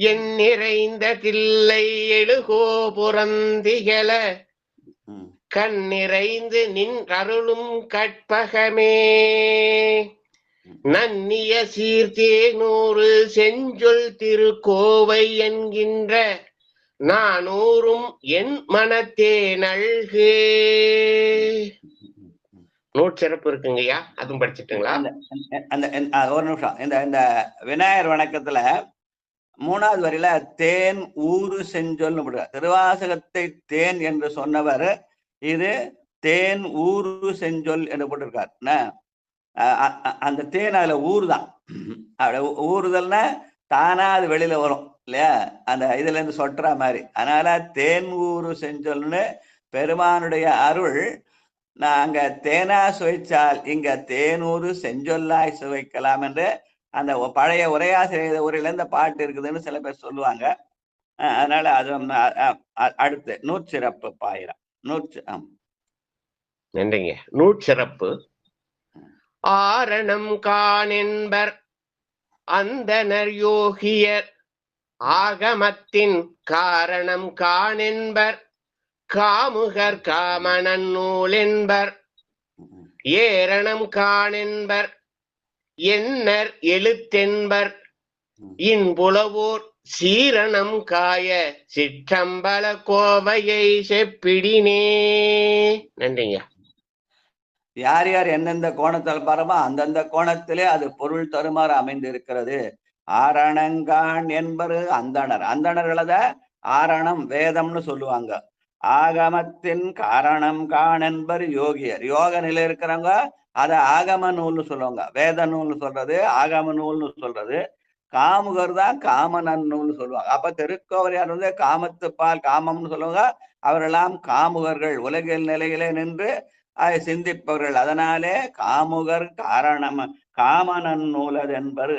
என் நிறைந்த தில்லை எழுகோபுரந்திகள கண் நிறைந்து நின் அருளும் கற்பகமே நன்னிய சீர்த்தேனூறு செஞ்சொல் திருக்கோவை என்கின்ற நானூறும் என் மனத்தே நல்கு. நூற்சிறப்பு இருக்குங்கய்யா, அதுவும் படிச்சுட்டுங்களா? ஒரு நிமிஷம். இந்த விநாயகர் வணக்கத்துல 3வது வரியில தேன் ஊறு செஞ்சொல்னு போடுறார். திருவாசகத்தை தேன் என்று சொன்னவர் இது தேன் ஊறு செஞ்சொல் என்று போட்டிருக்கார். அந்த தேன் அதுல ஊறுதான். ஊறுதல்னா தானா அது வெளியில வரும் இல்லையா, அந்த இதுல இருந்து சொட்டுற மாதிரி. அதனால தேன் ஊறு செஞ்சொல்னு பெருமானுடைய அருள். நான் அங்க தேனா சுவைச்சால் இங்க தேனூறு செஞ்சொல்லாய் சுவைக்கலாம் என்று அந்த பழைய உரையாசிரியர் உரையில இந்த பாட்டு இருக்குதுன்னு சில பேர் சொல்லுவாங்க. அதனால அது அடுத்து நூற்சிறப்பு பாயிரம். நன்றிங்க. நூற்சிறப்பு. ஆரணம் காணென்பர் அந்தனர் யோகியர் ஆகமத்தின் காரணம் காணென்பர் காமுகர் காமனன் நூல் என்பர் ஏரணம் காணென்பர் எண்ணர் எழுத்தென்பர் இன்புலவோர் சீரணம் காய சிற்றம்பல கோவையை செப்பிடினே. நன்றிங்க. யார் யார் எந்தெந்த கோணத்தில் பாருமோ அந்தந்த கோணத்திலே அது பொருள் தருமாறு அமைந்து இருக்கிறது. ஆரணங்கான் என்பது அந்தணர். அந்தணர்களத ஆரணம் வேதம்னு சொல்லுவாங்க. ஆகமத்தின் காரணம் கான் என்பர் யோகியர். யோக நிலை இருக்கிறவங்க அதை ஆகம நூல்னு சொல்லுவாங்க. வேத நூல்னு சொல்றது ஆகம நூல்னு சொல்றது. காமுகர் தான் காமனன் நூல்னு சொல்லுவாங்க. அப்ப திருக்கோவலூர் வந்து காமத்து பால் காமம்னு சொல்லுவாங்க. அவரெல்லாம் காமுகர்கள், உலகில் நிலையிலே நின்று அதை சிந்திப்பவர்கள். அதனாலே காமுகர் காரணம் காமனன் நூலது என்பர்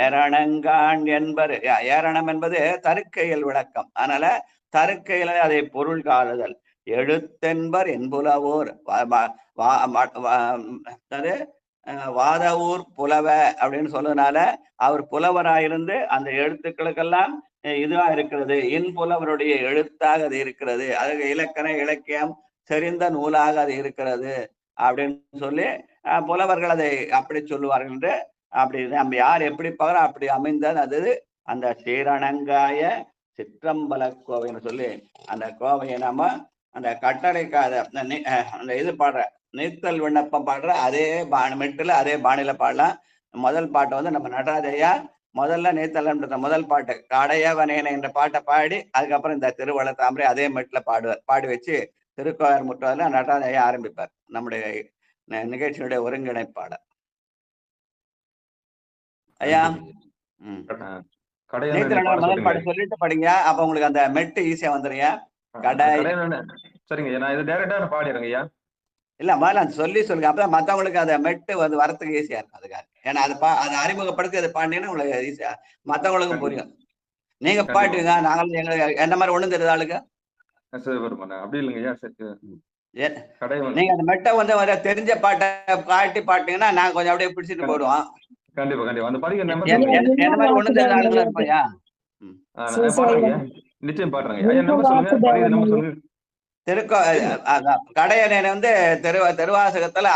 ஏரணங்கான் என்பர். ஏரணம் என்பது தருக்கையில் விளக்கம். அதனால தருக்கையில அதை பொருள் காணுதல். எழுத்தென்பர் என்புலவோர் வாதவூர் புலவ அப்படின்னு சொன்னதுனால அவர் புலவராயிருந்து அந்த எழுத்துக்களுக்கெல்லாம் இதுவா இருக்கிறது. இன்புலவருடைய எழுத்தாக அது இருக்கிறது. அது இலக்கண இலக்கியம் தெரிந்த நூலாக அது இருக்கிறது அப்படின்னு சொல்லி புலவர்கள் அதை அப்படி சொல்லுவார்கள் என்று அப்படி நம்ம யார் எப்படி பார்க்கிறோம் அப்படி அமைந்தது. அது அந்த ஸ்ரீரணங்காய சிற்றம்பல கோவைன்னு சொல்லி அந்த கோவையை நாம அந்த கட்டளைக்காத அந்த இது பாடுற நீத்தல் விண்ணப்பம் பாடுற அதே மெட்டுல அதே பாணியில பாடலாம். முதல் பாட்டை வந்து நம்ம நடராஜையா முதல்ல நீத்தல் முதல் பாட்டு கடையவனேன என்ற பாட்டை பாடி அதுக்கப்புறம் இந்த திருவள்ள தாமரை அதே மெட்டுல பாடி வச்சு திருக்கோயார் முற்றுவதில் நடராஜையா ஆரம்பிப்பார் நம்முடைய நிகழ்ச்சியினுடைய ஒருங்கிணைப்பாளர். ஐயா முதல் பாட்டு சொல்லிட்டு படிங்க. அப்ப உங்களுக்கு அந்த மெட்டு ஈஸியா வந்துருங்க. சரிங்க, நான் இது டைரக்டா பாடிடுறேங்க ஐயா. இல்ல முதல்ல சொல்லி சொல்லுங்க. அப்பதான் மத்தவங்களுக்கு அந்த மெட்டு வந்து வரத்துக்கு ஈஸியா இருக்கும். அதுக்காக ஏன்னா அதை அறிமுகப்படுத்தி அதை பாடினீங்கன்னா உங்களுக்கு ஈஸியா மத்தவங்களுக்கும் புரியும். நீங்க பாட்டுங்க, நாங்களும் எங்களுக்கு என்ன மாதிரி ஒண்ணும் தெரியுது ஆளுங்க அப்படி இல்லைங்க. நீங்க அந்த மெட்டை வந்து தெரிஞ்ச பாட்டை காட்டி பாட்டீங்கன்னா நான் கொஞ்சம் அப்படியே பிடிச்சிட்டு போடுவோம். கண்டிப்பா கண்டிப்பா. அந்த படிக்க என்ன மாதிரி ஒண்ணும் தெரிஞ்ச ஆளுங்களா இருப்பையா? நிச்சயம் பாடுறேங்க. கடையணை வந்து திருவாசகத்துல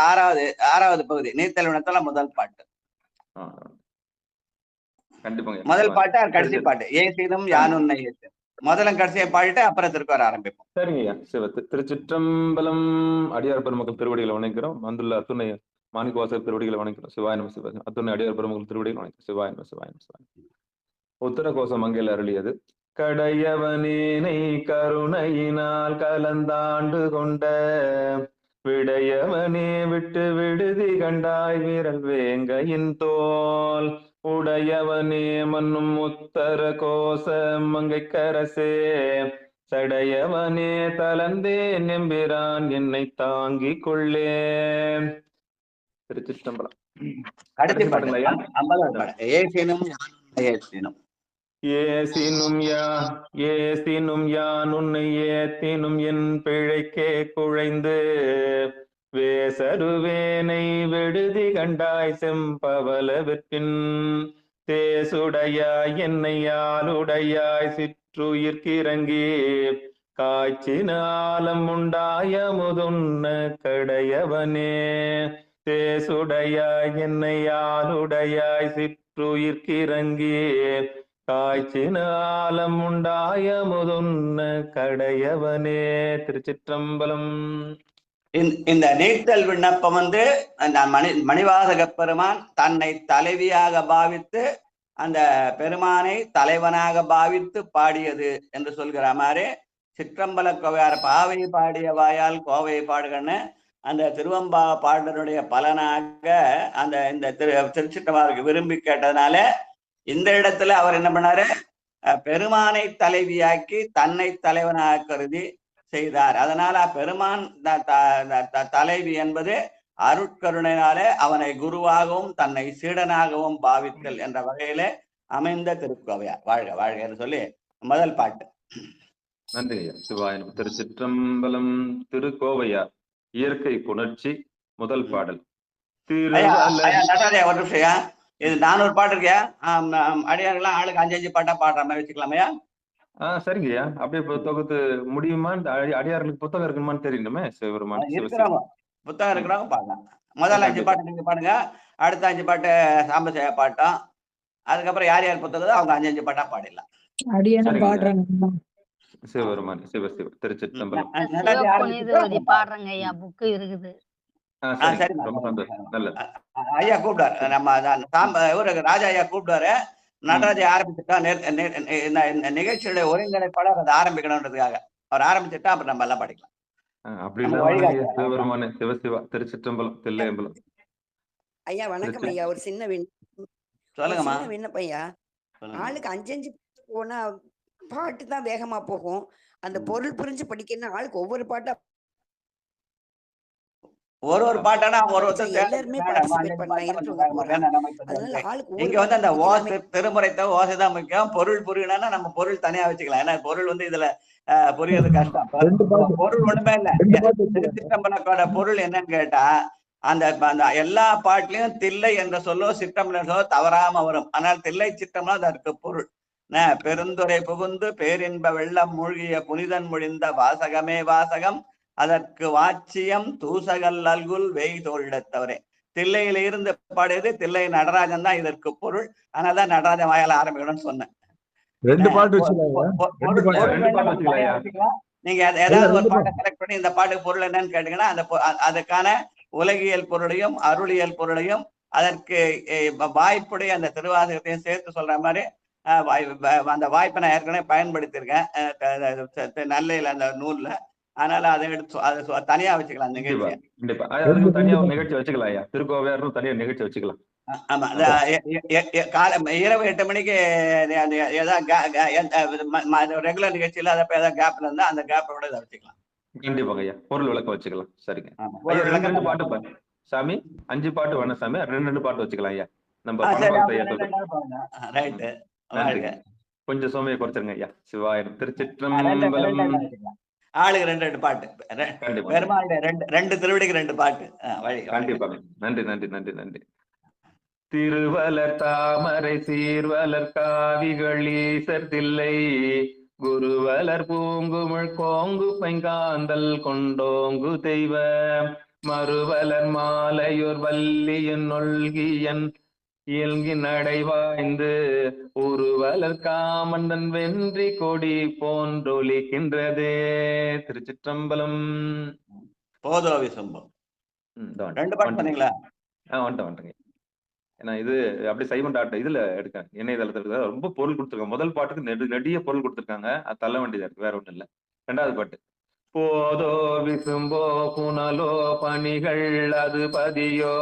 ஆறாவது பகுதி நீத்தல் வினத்துல முதல் பாட்டு. முதல் பாட்டு கடைசி பாட்டு ஏசினும் யானுன்னை ஏசி. முதலும் கடைசியை பாடிட்டு அப்புறம் திருக்குற ஆரம்பிப்போம். சரிங்கய்யா. திருச்சிற்றம்பலம். அடியார் பெருமக்கள் திருவடிகளை வணங்குகிறோம். வந்துள்ள அத்துணை மாணிக்கவாசகர் திருவடிகளை வணங்குகிறோம். சிவாய நம சிவாய. அத்துணை அடியார் பெருமக்கள் திருவடிகளை வணங்குகிறோம். சிவாய நம சிவாய சிவாய. உத்தர கோச மங்கையில் அருளியது கடையவனேனை கருணையினால் கலந்தாண்டு கொண்ட விடையவனே விட்டு விடுதி கண்டாய் வீரல் வேங்கையின் தோல் உடையவனே மன்னும் உத்தர கோச மங்கைக்கரசே சடையவனே தலந்தே நெம்பிரான் என்னை தாங்கிக் கொள்ளே. திருச்சிற்றம்பலம். கடைசி கடைசி பாட்டு பாட்டுங்களையா? 50வது பாட்டு. ஏசினும் ஏசினும் ஏசினும் யான் உன்னை ஏத்தினும் என் பிழைக்கே குழைந்து வேசருவேனை விடுதி கண்டாய் செம்பவல விற்பின் தேசுடையாய் என்னை யாளுடையாய் சிற்றுயிர்க்கிறங்கி காய்ச்சினாலம் உண்டாய முதுன்ன கடையவனே தேசுடையாய் என்னை யாளுடையாய் சிற்றுயிர்க்கிறங்கி காய்ச்சினாலம் உண்டாய முதுன்ன கடையவனே. திருச்சிற்றம்பலம். இந்த நீட்டல் விண்ணப்பம் வந்து அந்த மணிவாசக பெருமான் தன்னை தலைவியாக பாவித்து அந்த பெருமானை தலைவனாக பாவித்து பாடியது என்று சொல்கிற மாதிரி சிற்றம்பல கோவையார் பாவை பாடிய வாயால் கோவையை பாடுகன்னு அந்த திருவம்பா பாடலுடைய பலனாக அந்த இந்த திருச்சிற்றம்பலத்துக்கு விரும்பி கேட்டதுனால இந்த இடத்துல அவர் என்ன பண்ணாரு, பெருமானை தலைவியாக்கி தன்னை தலைவனாக கருதி செய்தார். அதனால பெருமான் தலைவி என்பது அருட்கருணையினாலே அவனை குருவாகவும் தன்னை சீடனாகவும் பாவித்தல் என்ற வகையில அமைந்த திருக்கோவையார். வாழ்க வாழ்க என்று சொல்லி முதல் பாட்டு. நன்றி ஐயா. சிவாயனம். திருச்சிற்றம்பலம். திருக்கோவையார் இயற்கை புணர்ச்சி முதல் பாடல். ஒரு விஷயம், இது 400 பாட்டு இருக்கியா? அடியார்கள்லாம் ஆளுக்கு 5 பாட்டா பாடுற மாதிரி வச்சுக்கலாமையா? சரிங்கய்யா. அப்படியே தொகுத்து முடியுமா? அடியார்களுக்கு புத்தகம் இருக்குமான்னு தெரியணுமே. சிவபெருமான் புத்தகம் இருக்கிறவங்க பாடலாம். முதல் 5 பாட்டு நீங்க பாடுங்க, அடுத்த 5 பாட்டு சாம்பசிவ பாட்டம், அதுக்கப்புறம் யார் யார் புத்தகம் அவங்க 5 பாட்டா பாடிடலாம். சிவபெருமான். சிவ சிவ. திருச்சிற்றம்பலம். பாடுறங்க ஐயா, புக்கு இருக்குது. ரொம்ப சந்தோஷம். நல்லது. ஐயா கூப்பிடுவாரு, நம்ம ராஜா ஐயா கூப்பிடுவாரு. நடராஜ ஆரம்பிச்சுட்டா நிகழ்ச்சியுடைய ஒருங்கிணைப்பாளர் அதை ஆரம்பிக்கணும்ன்றதுக்காக அவர் ஆரம்பிச்சுட்டா அப்புறம் நம்ம எல்லாம் படிக்கலாம். சிவபெருமானே. சிவசிவா. திருச்சிற்றம்பலம். தில்லையம்பலம். ஐயா வணக்கம் ஐயா. ஒரு சின்ன சொல்லுங்கம்மா. விண்ணப்பம் ஐயா. ஆளுக்கு 5 போனா பாட்டு தான் வேகமா போகும். அந்த பொருள் புரிஞ்சு படிக்கணும். ஆளுக்கு ஒவ்வொரு பாட்டா ஒரு பாட்டானா எல்லாருமே பார்ட்டிசிபேட் பண்ணலாம். இங்க வந்து அந்த ஓசை திருமுறைத்த ஓசைதான் முக்கியம். பொருள் புரியணும்னா நம்ம பொருள் தனியா வச்சுக்கலாம். ஏன்னா பொருள் வந்து இதுல புரியறது கஷ்டம். பொருள் ஒண்ணுமே இல்ல. திருச்சிற்றம்பலத்தோட பொருள் என்னன்னு கேட்டா அந்த எல்லா பாட்டிலையும் தில்லை என்ற சொல்லோ சிற்றம்பலம் சொல்லோ தவறாம வரும். ஆனால் தில்லை சிற்றம்பலம் அதற்கு பொருள். பெருந்துரை புகுந்து பேரின்ப வெள்ளம் மூழ்கிய புனிதன் முடிந்த வாசகமே வாசகம் அதற்கு வாட்சியம் தூசகல் அல்குல் வெய் தோழிடத்தவரே. தில்லையில இருந்து பாடியது தில்லை நடராஜன் தான் இதற்கு பொருள். அதனாலதான் நடராஜன் வாயால ஆரம்பிக்கணும்னு சொன்னேன். நீங்க ஏதாவது ஒரு பாட்டை செலக்ட் பண்ணி இந்த பாட்டுக்கு பொருள் என்னன்னு கேட்டீங்கன்னா அதுக்கான உலகியல் பொருளையும் அருளியல் பொருளையும் அதற்கு வாய்ப்புடைய அந்த திருவாசகத்தையும் சேர்த்து சொல்ற மாதிரி அந்த வாய்ப்பை நான் ஏற்கனவே பயன்படுத்தியிருக்கேன் நல்லையில அந்த நூல்ல. அதனால அதை எடுத்து அதை தனியா வச்சுக்கலாம். நிகழ்ச்சி வச்சுக்கலாம் ஐயா. திருக்கோவையாரும் தனியா நிகழ்ச்சி வச்சுக்கலாம். ஆமா. இரவு 8 மணிக்கு ரெகுலர் நிகழ்ச்சி இல்லாத ஏதாவது கேப்ல இருந்தா அந்த கேப்போட இதை வச்சுக்கலாம். கண்டிப்பாங்க ஐயா. பொருள் விளக்கம் வச்சுக்கலாம். சரிங்க. 2 பாட்டு சாமி 5 பாட்டு வேணும் சாமி. 2 பாட்டு வச்சுக்கலாம் ஐயா. நம்ம கொஞ்சம் சோமையை குறைச்சிருங்க ஐயா. சிவாயிரம். திருச்சிற்றம்பலம். ஆளுக்கு 2 பாட்டு. பெருமாளுடைய 2 திருவடிக்கு 2 பாட்டு. கண்டிப்பாங்க. நன்றி நன்றி நன்றி நன்றி. திருவலர் தாமரை சீர்வலர் காவிகளீசர் தில்லை குருவலர் பூங்குமிழ் கோங்கு பைங்காந்தல் கொண்டோங்கு தெய்வ மறுவலர் மாலையோர் வல்லியன் ஒல்கியன் இயல்கி நடைவாய்ந்து ஒருவலர் காமந்தன் வென்றி கொடி போன்றொலிக்கின்றதே. திருச்சிற்றம்பலம். போதோவி சம்பம் 2 பாட்டு பண்ணீங்களா? வந்துட்டேங்க. ஏன்னா இது அப்படியே சைவன் டாட் இதுல எடுக்காங்க, இணையதளத்துல ரொம்ப பொருள் கொடுத்துருக்காங்க. முதல் பாட்டுக்கு நெடிய பொருள் கொடுத்துருக்காங்க, அது தள்ள வேண்டியதா இருக்கு, வேற ஒண்ணும் இல்ல. ரெண்டாவது பாட்டு போதோ விசும்போ புனலோ பணிகள் அது பதியோ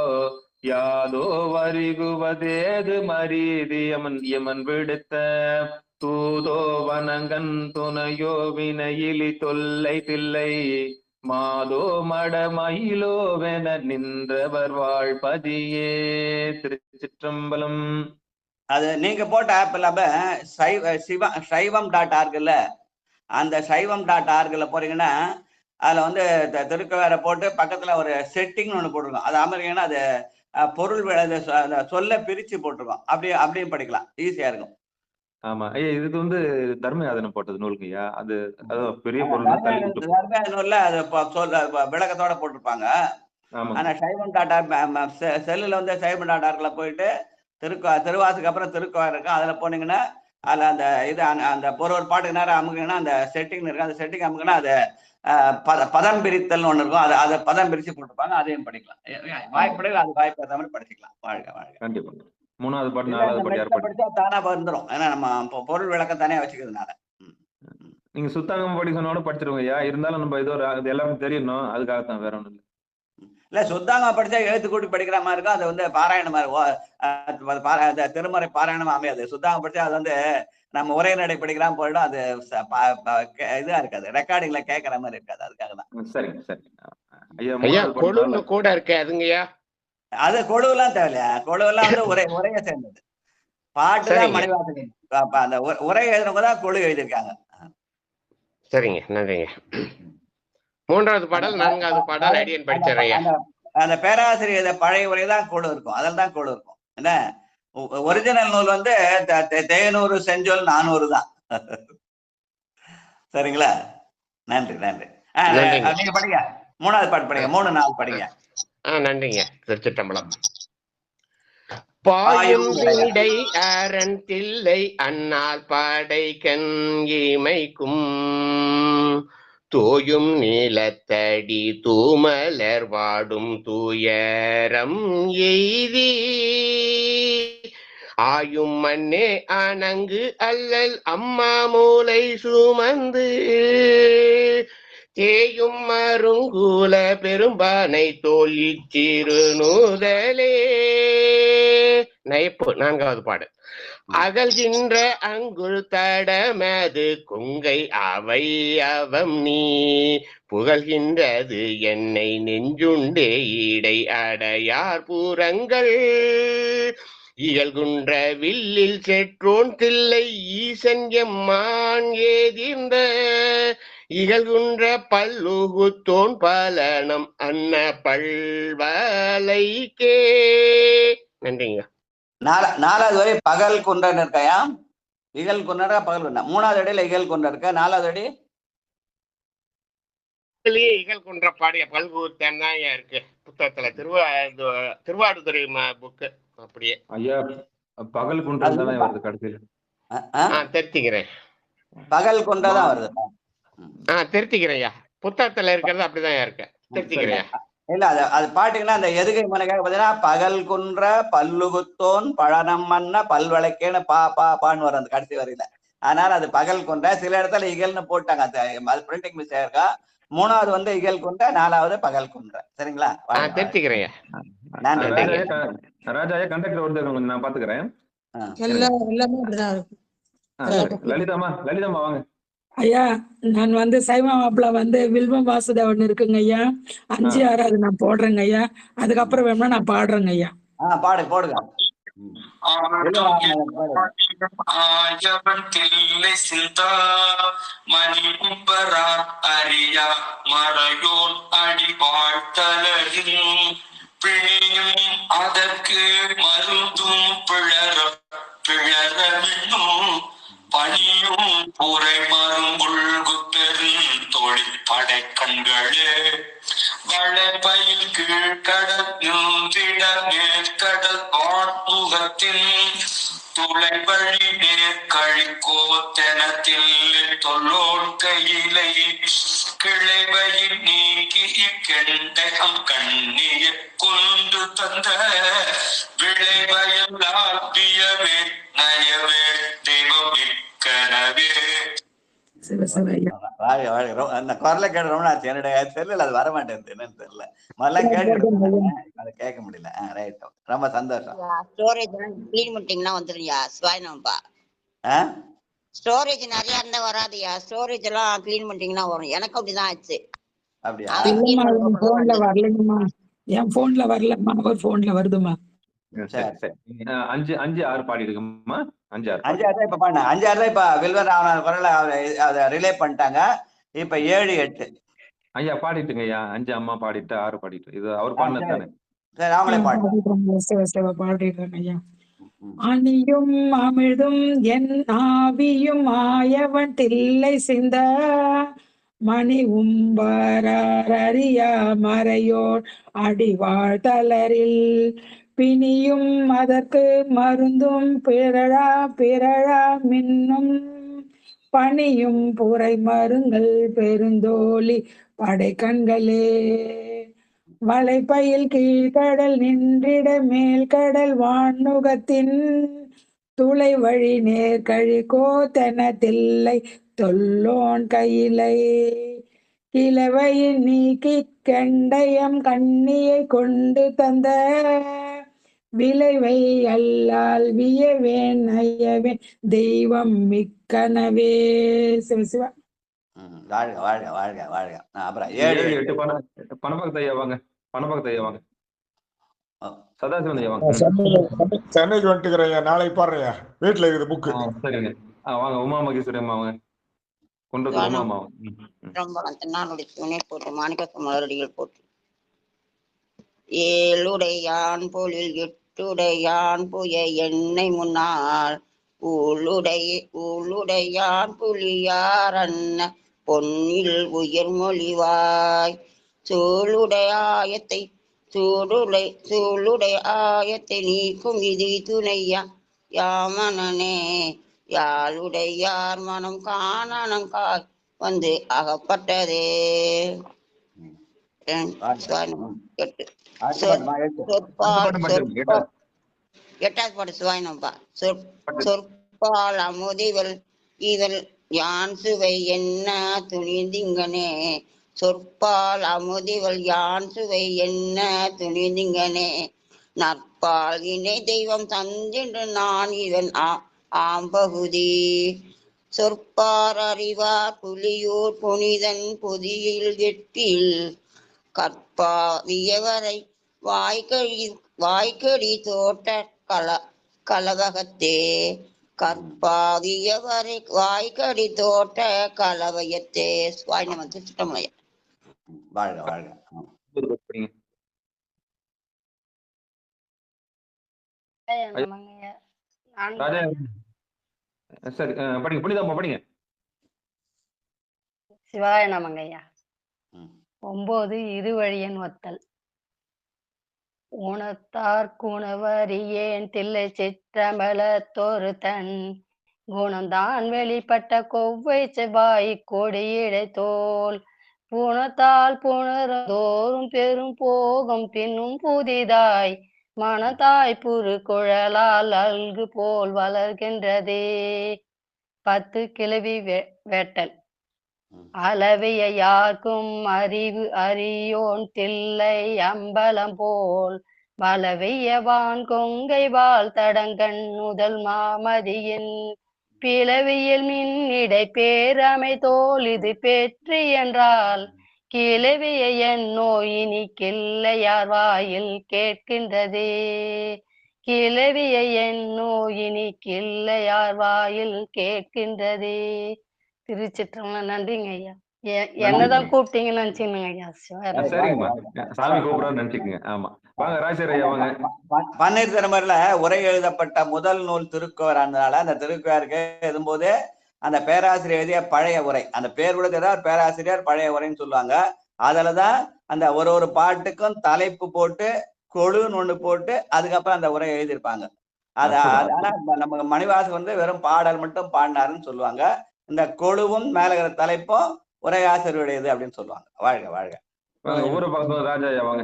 யாதோ வரிகுவதேது மரீதி யமன் விடுத்த தூதோ வனங்கன் துணையோ வினையிலி தொல்லை தில்லை மாதோ மடமயிலோவென நின்றவர் வாழ்பதியே. திருச்சிற்றம்பலம். அது நீங்க போட்ட ஆப் இல்லாம சைவம்.org அந்த சைவம்.org போறீங்கன்னா அதுல வந்து திருக்குறளை போட்டு பக்கத்துல ஒரு செட்டிங் ஒண்ணு போட்டிருக்கோம். அது அமர்ந்தீங்கன்னா அது பொருள் சொல்ல பிரிச்சு போட்டிருக்கோம். அப்படியும் படிக்கலாம், ஈஸியா இருக்கும். ஆமா ஐயா, இதுக்கு வந்து தர்மயாதனம் போட்டது நூலுங்கய்யா. அது பெரிய பொருள் தள்ளி நூல்ல அது விளக்கத்தோட போட்டிருப்பாங்க. ஆனா சைவம்.org செல்லுல வந்து சைவம்.org போயிட்டு திருவாசுக்கு அப்புறம் திருக்குறள் இருக்கு, அதுல போனீங்கன்னா அதுல அந்த இது அந்த ஒரு பாட்டுக்கு நேரம் அமுக்குங்கன்னா அந்த செட்டிங் இருக்கு, அந்த செட்டிங் அமுக்குன்னா அது பதம் பிரித்தல் ஒண்ணு இருக்கும், அதை பதம் பிரிச்சு போட்டிருப்பாங்க, அதையும் படிக்கலாம். வாய்ப்பு அது வாய்ப்பு தமிழ் படிச்சுக்கலாம். வாழ்க வாழ்க. கண்டிப்பா. மூணாவது பாட்டு நாலாவது பாட்டு யார் படிச்சா தானா வந்துடும், ஏன்னா நம்ம பொருள் விளக்கம் தானே வச்சுக்கிறதுனால. நீங்க சுத்தாங்க படி சொன்னோட படிச்சிருவோம் ஐயா, இருந்தாலும் நம்ம இது எல்லாருக்கும் தெரியணும், அதுக்காகத்தான், வேற ஒண்ணும் இல்லை. இல்ல சுத்தாங்க படிச்சா எழுத்து கூட்டி படிக்கிற மாதிரி இருக்கும், அது வந்து பாராயணமா இருக்கும், திருமுறை பாராயணமா அமையாது. சுத்தாங்க படிச்சா அது வந்து நம்ம ஒரே நடை படிக்கிறாம போயிடும், அது இதா இருக்காது, ரெக்கார்டிங்ல கேட்கற மாதிரி இருக்காது, அதுக்காக தான். சரிங்க சரி ஐயா. கொழுன்னு கூட இருக்கு அதுங்கய்யா. அது கொழுவெல்லாம் தேவையில்லையா, கொழுவெல்லாம் வந்து உரைய சேர்ந்தது. பாட்டுதான் மணிவாசகன், அந்த உரை எழுதுறவங்க தான் கொழு எழுதியிருக்காங்க. சரிங்க, நன்றிங்க. மூன்றாவது பாடல், நான்காவது பாடல் அடியன் படிச்சிடறேன். அந்த பேராசிரியர் பழைய உரைதான் கொழு இருக்கும், அதில் தான் கொழு இருக்கும். என்ன ஒரிஜினல் நூல் வந்து தேனூறு செஞ்சொல் 400 தான். சரிங்களா? நன்றி நன்றி. நீங்க படிங்க, மூணாவது பாட்டு படிங்க, 3 4 படிங்க. நன்றிங்க. திருச்சிற்றம்பலம். பாயும் விடை அரண் தில்லை அண்ணால் படை கண் இமைக்கும் தோயும் நீலத்தடி தூமலர் வாடும் தூயரம் எய்தி ஆயும் மண்ணே அணங்கு அல்லல் அம்மா மூலை சுமந்து தேயும் மருங்கூல பெரும்பானை தோழி திருநூதலே. நைப்பு. நான்காவது பாடல். அகல்கின்ற அங்குள் தடமது கொங்கை அவை அவம் நீ புகழ்கின்றது என்னை நெஞ்சுண்டே இடை அடையார் பூரங்கள் இகழ்குன்ற வில்லில் செற்றோன் தில்லை ஈசன் எம்மான் ஏதிர்ந்த இகழ்குன்ற பல்லுகுத்தோன் பலனம் அன்ன பல்வலைக்கே. நன்றிங்க. நாலாவது வரை பகல் குன்றன் இருக்கையா, இகழ் குன்றா பகல் குன்றா. மூணாவது அடியில இகழ் குன்ற இருக்க, நாலாவது அடி இகழ் குன்ற பாடிய பல்குத்தன் தான் இருக்கு புத்தகத்துல. திருவாடுதுறை புக்கு. அப்படியே ஐயா பகல் குன்றம் தான் வருது கடைசியில். திருத்திக்கிறேன், பகல் குன்றதான் வருது. திருத்திக்கிறேன் ஐயா, புத்தகத்துல இருக்கிறது அப்படிதான் இருக்கு, திருத்திக்கிறேன். இல்ல அது பாத்தீங்கன்னா அந்த எதுகை மனைக்காக பாத்தீங்கன்னா பகல் குன்ற பல்லுகுத்தோன் பழனம் மன்ன பல்வளைக்கேன்னு பான்னு வரும் அந்த கடைசி வரையில. அதனால அது பகல் குன்ற. சில இடத்துல இகழ்னு போட்டாங்க, அது பிரிண்டிங் மிஸ் ஆயிருக்கா. மூணாவது வந்து இகழ் குன்ற, நாலாவது பகல் குன்ற. சரிங்களா? தெரிஞ்சுக்கிறேன். ராஜாயா கண்டக்டர் வருது, கொஞ்சம் நான் பாத்துக்கிறேன். லலிதாமா வாங்க ஐயா. நான் வந்து சைவ மாப்பிள வந்து வில்வம் வாசுதேவன் இருக்குங்க ஐயா, 5 6 நான் போடுறேங்க ஐயா. அதுக்கப்புறம் வேணும்னா நான் பாடுறேங்க ஐயா. போடுங்க. அறியா மறையோன் அடி வாழ்த்தலும் பிழையும் அதற்கு மருந்தும் பிழறவினும் பணியும் புரை மருங்குள்கு பெரும் தொழில் படை கண்களே வளைப்பயில் கீழ்கடல் நின்றிட மேற்கடல் ஆட்முகத்தின் துளை வழி நேர்கழி கோத்தனத்தில் தொல்லோன் கையிலை கிளைவையில் நீக்கி இக்கெண்டையம் கண்ணிய கொண்டு தந்த விளைவயல் ஆத்தியமே நயவே தெய்வம் இக்கனவே. அந்த குரலை கேட்டு ரொம்ப நாச்சு. என்னுடைய தெரியல, அது வர மாட்டேங்குது, என்னன்னு தெரியல. முதல்ல கேட்டு அதை கேட்க முடியல. ரைட், ரொம்ப சந்தோஷம். ஸ்டோரேஜ் கிளீன் பண்ணிட்டீங்கன்னா வந்துருயா. ஸ்வாயனம்பா ஸ்டோரேஜ் நிறைய இருந்தா வராதுயா. ஸ்டோரேஜ் எல்லாம் கிளீன் பண்ணிட்டீங்கன்னா வரும். எனக்கு அப்படிதான் ஆச்சு. அப்படியா? போன்ல வரலங்கம்மா, என் போன்ல வரலம்மா, அவர் போன்ல வருதுமா. சரி சரி. 5-6 பாடிடுங்கம்மா. 5-6 இப்ப பாருங்க, 5-6 இப்ப வில்வர் ராமநாதன் குரலை அதை ரிலே பண்ணிட்டாங்க. இப்ப 7-8 ஐயா பாடிட்டுங்க ஐயா. 5 அம்மா பாடிட்டு 6 பாடிட்டு. இது அவர் பாடினது தானே? சரி, அவங்களே பாடிடுறேன் ஐயா. அணியும் அமிழ்தும் என் ஆவியும் ஆயவன் தில்லை சிந்த மணி உம்பரறியா மறையோர் அடிவாழ் தளரில் பிணியும் அதற்கு மருந்தும் பிறழா மின்னும் பணியும் புரை மருங்கள் பெருந்தோழி படை கண்களே வளைப்பையில் கீழ்கடல் நின்றிட மேல்கடல் வானுகத்தின் துளை வழி நேர்கழி கோத்தென தில்லை தொல்லோன் கையிலை கிழவையில் நீக்கி கெண்டயம் கண்ணியை கொண்டு தந்த விளைவை அல்லால் வியவேன் நயவேன் தெய்வம் மிக்கனவே. சிவசிவா. வாழ்க வாழ்க வாழ்க வாழ்க. அப்புறம் 7-8 பணபக்த ஐயா வாங்க. பணபக்த ஐயா வாங்க. சதாசிவன் ஐயா வாங்க. சென்னைக்கு வந்துட்டுக்கிறேன். நாளைக்கு பாடுறேன். வீட்டுல இருக்குது புக்கு. சரிங்க. வாங்க. உமா மகேஸ்வரி அம்மா வாங்க. கொண்டு உமா அம்மா திருநாளுடைய துணை போட்டு மாணிக்க மலரடிகள் போட்டு ஏழுடையான் போலில் எட்டுடையான் புய எண்ணெய் முன்னால் ஊழுடையான் புலியார் அன்ன பொன்னில் உயர் மொழிவாய் சூளுடைய ஆயத்தை நீக்கும் இது துணையா யாமனே யாழுடையார் மனம் காணனங்காய் வந்து அகப்பட்டதே. எட்டாவது பாட்டு சுவாயினம்பா. சொற்பால் அமுதிவள் இவள் யான் சுவை என்ன துணிந்திங்கனே. சொற்பால் அமுதிவள் யான் சுவை என்ன துணிந்திங்கனே. நற்பால் இணை தெய்வம் தந்தின்று நான் இவன் ஆம்பகுதி. சொற்பார் அறிவார் புலியூர் புனிதன் பொதியில் வெட்டில் கற்பாவியவரை வாய்க்கடி தோட்ட கலவகத்தே. கற்பாவியவரை வாய்க்கடி தோட்ட கலவயத்தே. சுவாயினம் திருச்சிட்டமலையா. வாழ்க வாழ்க. சரி படிங்க. புனிதம்மா படிங்க. சிவாய நமங்கய்யா. 9 இருவழியன் ஒத்தல். ஊனத்தார் குணவரியேன் தில்லை சிற்றம்பலத்தொரு தன் குணந்தான் வெளிப்பட்ட கொவ்வை செவ்வாய் கொடியிடை தோல் பூணத்தால் புணர்ந்தோறும் பெரும் போகும் பின்னும் புதிதாய் மனத்தாய் புரு குழலால் அல்கு போல் வளர்கின்றதே. 10 கிளவி வேட்டல். அளவிய யாருக்கும் அறிவு அறியோன் தில்லை அம்பலம் போல் வளவியவான் கொங்கை வாழ் தடங்கண் முதல் மாமதியின் பிளவியில் மின்னிடை பேரமை தோல் இது பெற்று என்றால் கிளவிய என் நோயினி கிள்ளையார் வாயில் கேட்கின்றதே. கிளவிய என் நோயினி கிள்ளையார் வாயில் கேட்கின்றதே. திருச்சிற்றம்பலம். நன்றிங்க ஐயா. என்னதான் கூப்பிட்டீங்கன்னு நினைச்சுங்க ஐயா. சரிங்கம்மா. சாமி கூப்பிடான்னு நினைச்சுக்கங்க. ஆமா வாங்க. ராஜேஸ்வரி ஐயா வாங்க. பன்னீர் திருமரில் உரை எழுதப்பட்ட முதல் நூல் திருக்குவர். அதனால அந்த திருக்குவருக்கு எழுதும்போது அந்த பேராசிரியர் எழுதிய பழைய உரை, அந்த பேர் கூட ஏதாவது பேராசிரியர் பழைய உரைன்னு சொல்லுவாங்க. அதுலதான் அந்த ஒரு பாட்டுக்கும் தலைப்பு போட்டு கொழுன்னு ஒண்ணு போட்டு அதுக்கப்புறம் அந்த உரை எழுதியிருப்பாங்க. ஆனா நம்ம மணிவாசன் வெறும் பாடல் மட்டும் பாடினாருன்னு சொல்லுவாங்க. இந்த கொழுவும் மேல இருக்கிற தலைப்பும் உரையாசிரியருடையது அப்படின்னு சொல்லுவாங்க. வாழ்க வாழ்க. வாங்க ஊரை பார்க்க ராஜா ஐயா வாங்க.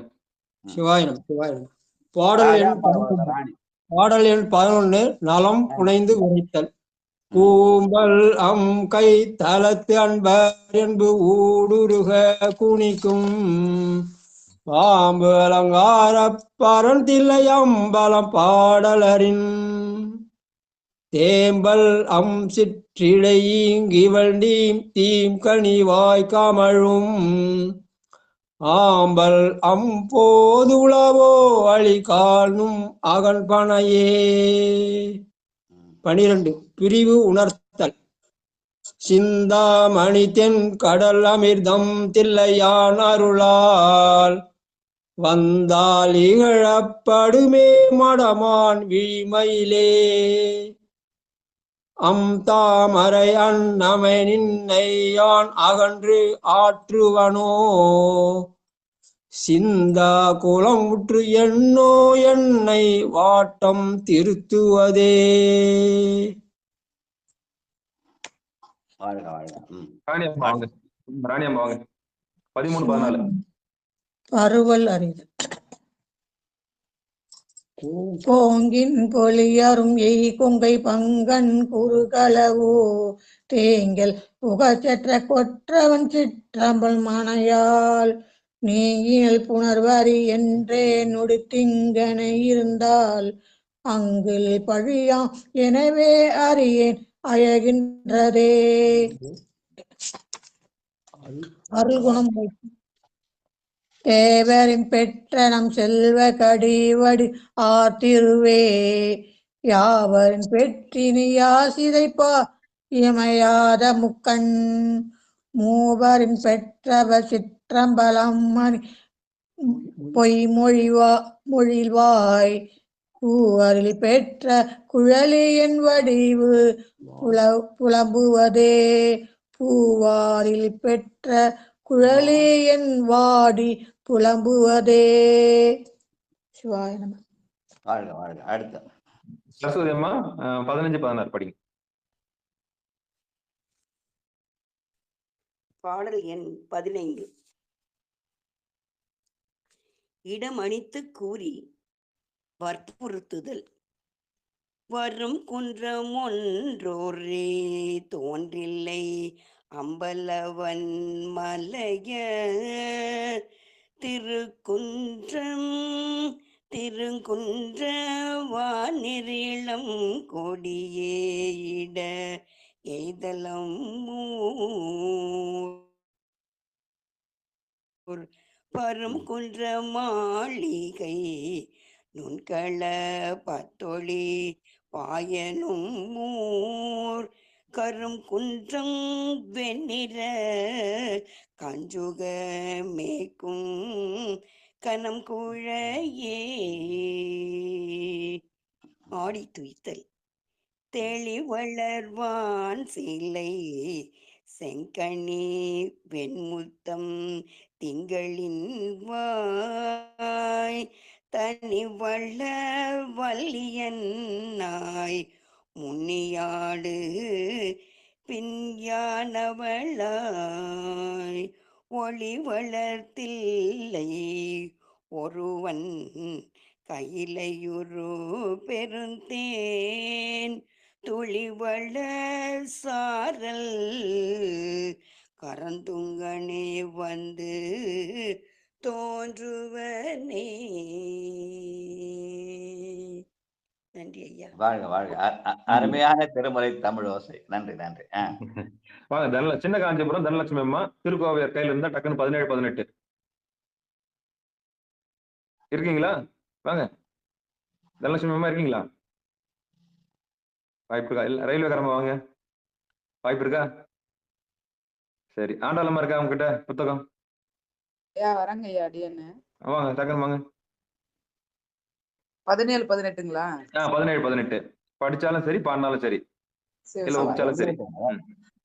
சிவாயினம் சிவாயினம். பாடல் ராஜா எண் பரவாயில்ல, ராணி. பாடல் எண் 11 நலம் புனைந்து உரைத்தல். கூம்பல் கை தலத்து அன்பர் என்பு ஊடுருக குனிக்கும் பாம்பு அலங்கார பரன் தில்லை அம்பலம் பாடலரின் தேம்பல் சிற்றிடையிங்கிவள் தீம் கனிவாய் கமழும் ஆம்பல் போதுளவோ அழி காணும் அகன்பனையே. 12 பிரிவு உணர்த்தல். சிந்தாமணி தென் கடல் அமிர்தம் தில்லையான் அருளால் வந்தால் இகழப்படுமே மடமான் விழிமயிலே தாமரை அன்னமை நின்னை யான் அகன்று ஆற்றுவனோ சிந்தா குலம் உற்று எண்ணோ என்னை வாட்டம் திருத்துவதே. ராணியம்மா வாங்க. 13-14 பருவல் அறிதல். கோங்கின் பொலியரும் எய் கொங்கை பங்கன் குறுகளவோ தேங்கல் புகச்சற்ற கொற்றவன் சிற்றம்பல் மனையால் நீங்கினல் புணர்வரி என்றே நொடித்திங்கனை இருந்தால் அங்கில் பழியாம் எனவே அறியேன் அயகின்றதே. அருள்குணம் தேவரின் பெற்ற நம் செல்வ கடிவடி ஆத்திருவே யாவரின் பெற்றினி யாசிதைப்பா இமையாத முக்கண் மூவரின் பெற்றவர் சிற்றம்பலம் பொய் மொழிவாய் பூவரில் பெற்ற குழலியின் வடிவு புலம்புவதே பூவாரில் பெற்ற குழலியின் வாடி புலம்புவதே. சிவாய நம. வாழ்க வாழ்க. அடுத்த சரஸ்வதி அம்மா 15-16 படிங்க. பாடல் எண் 15. இடமணித்து கூறி வற்புறுத்துதல். வரும் குன்றம் ஒன்றோரே தோன்றில்லை அம்பலவன் மலைய திருங்குன்ற வானிரிளம் கொடியே இட எய்தலம் பரும் குன்ற மாளிகை நுண்கள பத்தொளி பாயனும் ஊர் கரும் குன்றம் வெண்ணிற கஞ்சுக மேக்கும் கனம் குழையே. ஆடி துய்த்தல். தெளி வளர்வான் சிலை செங்கனி வெண்முத்தம் திங்களின் வாய் தனி வள வல்லியன் நாய் முன்னியாடு பின்யானவளாய் ஒளி வளர்த்தில்லை ஒருவன் கையிலையுரு பெருந்தேன் துளி வளர் சாரல் கரந்துங்கனே வந்து தோன்றுவனே. நன்றி ஐயா. வாழ்க வாழ்க. அருமையான திருமுறை தமிழ் ஓசை. நன்றி நன்றி. வாங்க சின்ன காஞ்சிபுரம் தனலட்சுமி அம்மா திருக்கோவையார் கையில இருந்தா டக்குன்னு 17-18 இருக்கீங்களா? வாங்க தனலட்சுமி அம்மா இருக்கீங்களா? வாய்ப்பு இருக்கா? இல்ல ரயில்வே காரமா வாங்க. வாய்ப்பு இருக்கா? சரி ஆண்டாளம்மா இருக்கா அவங்க கிட்ட புத்தகம்? வரங்க ஐயா அடியன்னு. வாங்க டக்குன்னு வாங்க. 17-18ங்களா? 17-18 படிச்சாலும் சரி பாடினாலும் சரி இல்ல உச்சாலும் சரி.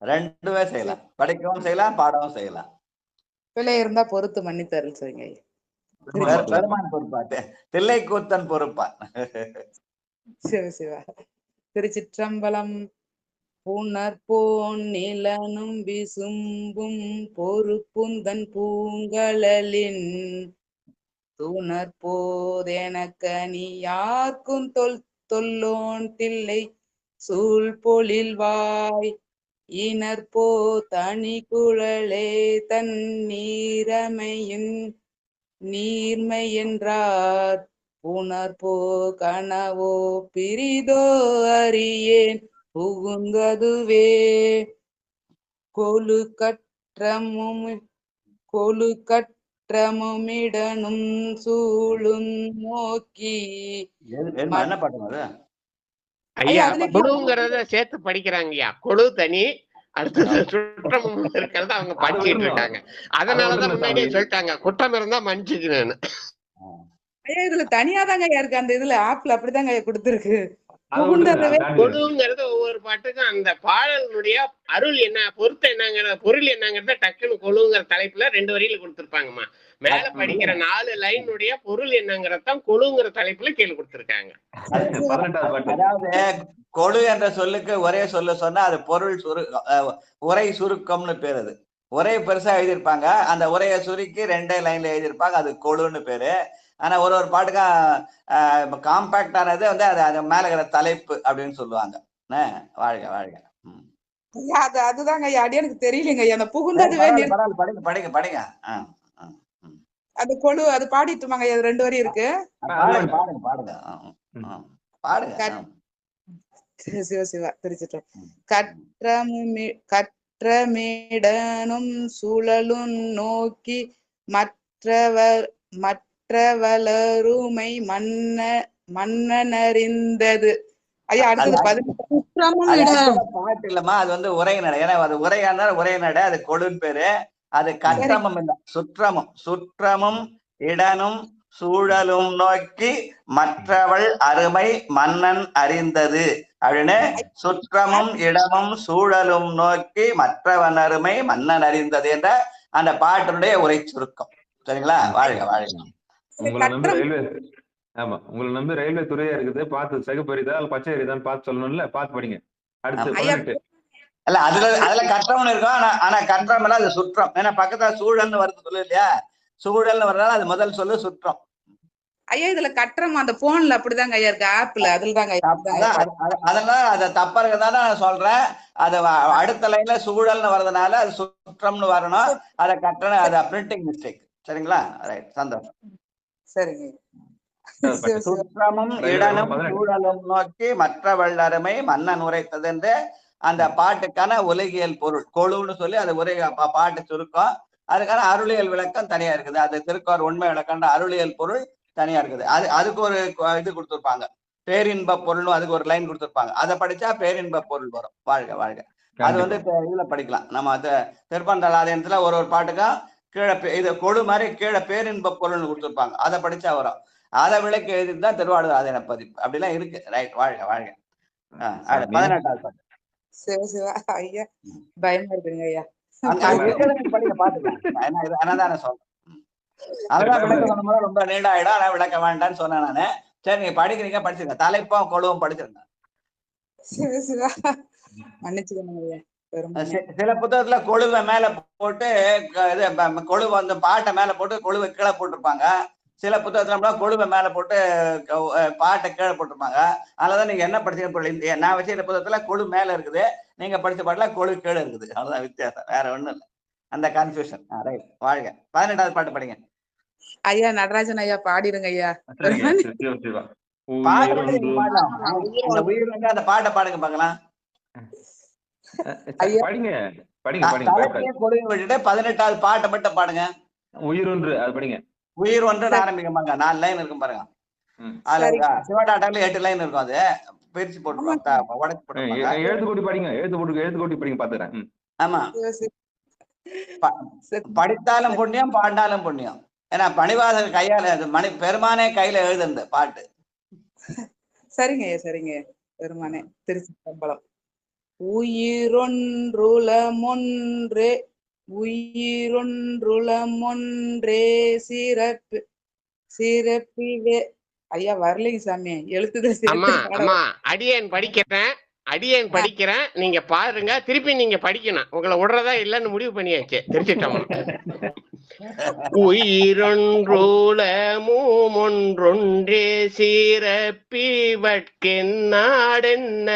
ரெண்டுமே செய்யலாம். படிக்கவும் செய்யலாம் பாடவும் செய்யலாம். பிள்ளை இருந்தா பொறுத்து மன்னித்தருள் செய்யுங்க. பெருமான் பொறுப்பா? தில்லை கூத்தன் பொறுப்பா? சிவ சிவா. திருச்சிற்றம்பலம். புணர்போன் நிலனும் விசும்பும் பொறுப்புந்தன் பூங்கழலின் துணர்போதெனக்கனி யார்க்கும் தொல்லோன் தில்லை சூழ்பொழில் வாய் இனற்போ தனி குழலே தன் நீரமையின் நீர்மை என்றார் புணர்போ கனவோ பிரிதோ அறியேன் புகுந்ததுவே கொழு கற்றமுமிடனும் சூழும் நோக்கி என்ன பாட்டு அது? ஐயா கொழுங்கிறத சேர்த்து படிக்கிறாங்கய்யா. கொழு தனி, அடுத்தது சுற்றமும் இருக்கிறத அவங்க படிச்சுட்டு இருக்காங்க. அதனாலதான் முன்னாடியே சொல்லிட்டாங்க, குற்றம் இருந்தா மன்னிச்சுக்கிறேன்னு. ஐயா இதுல தனியாதாங்க இருக்கு, அந்த இதுல ஆப்ல அப்படிதாங்க கொடுத்துருக்கு. கொழுங்கிறது ஒவ்வொரு பாட்டுக்கும் அந்த பாடலுடைய அருள் என்ன, பொருத்தம் என்னங்கிறத, பொருள் என்னங்கிறத டக்குன்னு கொழுங்கிற தலைப்புல 2 வரியில கொடுத்துருப்பாங்கம்மா. மேல படிக்கிற 4 லைனுடைய பொருள் என்னங்கிறதான் கொழுங்கிற தலைப்புல கீழே கொடுத்துருக்காங்க. அதாவது கொழு என்ற சொல்லுக்கு ஒரே சொல்ல சொன்னா அது பொருள் உரை சுருக்கம்னு பேரு. அது உரை பெருசா எழுதியிருப்பாங்க, அந்த உரையை சுருக்கி 2 லைன்ல எழுதியிருப்பாங்க, அது கொழுன்னு பேரு. ஆனா ஒரு பாட்டுக்கா காம்பாக்ட் ஆனது வந்து அது மேல இருக்கிற தலைப்பு அப்படின்னு சொல்லுவாங்க. வாழ்க வாழ்க. அதுதாங்க ஐயா, அடியானுக்கு தெரியலங்க ஐயா. அந்த புகுந்ததுவே படிங்க படிங்க. அது கொழு அது பாடிட்டுமாங்க ஐயா, 2 வரி இருக்கு. பாடுங்க பாடுங்க பாடுங்க. சிவ சிவா திருச்சிட்டோம். கற்றமிடனும் சுழலும் நோக்கி மற்றவளருமை மன்னனறிந்தது. ஐயா அடுத்தது பாட்டு இல்லம்மா, அது வந்து உரைநடை. ஏன்னா அது உரையானா உரைநடை, அது கொழுன்னு பேரு. அது கற்றமும் இல்ல, சுற்றமும் இடனும் சூழலும் நோக்கி மற்றவள் அருமை மன்னன் அறிந்தது அப்படின்னு, சுற்றமும் இடமும் சூழலும் நோக்கி மற்றவன் அருமை மன்னன் அறிந்தது என்ற அந்த பாட்டினுடைய உரை சுருக்கம். சரிங்களா? வாழ்க வாழ்க. உங்களை நம்பி ரயில்வே துறையா இருக்குது, பார்த்து சிகப்பு எரிதா பச்சை எரிதான்னு பார்த்து சொல்லணும்ல, பார்த்து படிங்க. அடுத்து 18. இல்ல அதுல கற்றவன் இருக்கும், ஆனா கற்றம் அது சுற்றம். ஏன்னா பக்கத்துல சூழல்னு வருது சொல்லு இல்லையா, சூழல்னு வர்றதால அது முதல் சொல்லு சுற்றம். ஐயா இதுல கற்றம் அந்த போன்ல அப்படிதாங்க ஐயா இருக்கு, ஆப்ல அதுலதாங்க. அதெல்லாம் அதை தப்பா இருக்கதானே நான் சொல்றேன். அது அடுத்த லைன்ல சூழல்னு வர்றதுனால அது சுற்றம்னு வரணும், அதை கற்றணும், அது பிரிண்டிங் மிஸ்டேக். சரிங்களா? ரைட், சந்தோஷம். சரிங்க. சுற்றமும் இடனும் சூழலும் நோக்கி மற்றவள் அருமை மன்னன் உரைத்தது என்று அந்த பாட்டுக்கான உலகியல் பொருள் கொழுன்னு சொல்லி அது உரை பாட்டு சுருக்கம். அதுக்கான அருளியல் விளக்கம் தனியா இருக்குது. அது திருக்குறள் உண்மை விளக்கம்ன்ற அருளியல் பொருள் தனியா இருக்குது. அதுக்கு ஒரு இது கொடுத்துருப்பாங்க, பேரின்ப பொருள், அதுக்கு ஒரு லைன் கொடுத்துருப்பாங்க. அதை படிச்சா பேரின்ப பொருள் வரும். வாழ்க வாழ்க. அது வந்து இதுல படிக்கலாம். நம்ம திருப்பந்தலாதயத்துல ஒரு பாட்டுக்கும் கீழே இது கொழு மாதிரி கீழே பேரின்ப பொருள்னு கொடுத்துருப்பாங்க, அதை படிச்சா வரும். அதை விளக்கு எழுதிதான் திருவாளர் ஆதீன பதிப்பு அப்படிலாம் இருக்கு. ரைட், வாழ்க வாழ்க. 18வது பாட்டு. சிவ சிவா ஐயா, பயமா இருக்குங்க ஐயா. படிக்க பாத்துக்கலாம், அதான் சொல்றேன். அதெல்லாம் விளக்க சொன்ன ரொம்ப நீடாயிடும், ஆனா விளக்க வேண்டாம்னு சொன்னேன் நானு. சரி, நீங்க படிக்கிறீங்க, படிச்சிருங்க. தலைப்பும் கொழுவும் படிச்சிருங்க. சிவ சிவா மன்னிச்சுக்கணும் ஐயா. சில புத்தகத்துல கொழுவை மேல போட்டு கொழு அந்த பாட்டை மேல போட்டு கொழுவை கீழே போட்டிருப்பாங்க. சில புத்தகத்துல கொழுவை மேல போட்டு பாட்டை கீழே போட்டிருப்பாங்க. அதனாலதான் நீங்க என்ன படிச்சீங்க, நான் வச்சிருக்க புத்தகத்துல கொழு மேல இருக்குது, நீங்க படிச்ச பாட்டுல கொழு கீழே இருக்குது. அவ்வளவுதான் வித்தியாசம், வேற ஒண்ணும் இல்லை. அந்த கன்ஃபியூஷன். ரைட், வாழ்க. 18வது பாட்டு படிங்க ஐயா. நடராஜன் ஐயா பாடிடுங்க ஐயா. உயிர் அந்த பாட்டை பாடுங்க பாக்கலாம். படிங்க படிங்க படிங்க. 18வது பாட்டை மட்டும் பாடுங்க. உயிர் ஒன்று, அது படிங்க. உயிர் ஒன்று ஆரம்பிக்கமாங்க, 4 லைன் இருக்கும் பாருங்க. சிவடாட்டால 8 லைன் இருக்கும், அது பிரிச்சு போட்டு எழுத்து கூட்டி படிங்க. எழுத்து கூட்டி படிங்க, பாத்துறேன். ஆமா, படித்தாலும் புண்ணியம், பாடினாலும் புண்ணியம். ஏன்னா பணிவாசர் கையால பெருமானே கையில எழுதுந்த பாட்டு. சரிங்க சரிங்க. பெருமானே திருச்சி சம்பளம். உயிரொன்றுளமொன்றே சிறப்பிவே. ஐயா வரலைங்க சாமி, எழுத்துதான் அடியேன் படிக்கிறேன். அடியேன் படிக்கிறேன், நீங்க பாருங்க, திருப்பி நீங்க படிக்கணும். உங்களை விடுறதா இல்லைன்னு முடிவு பண்ணியாச்சு. திருச்சிட்டம்பலம். உயிரொன்றோலமூமொன்றொன்றே சிறப்பிவட்கென்னாடென்ன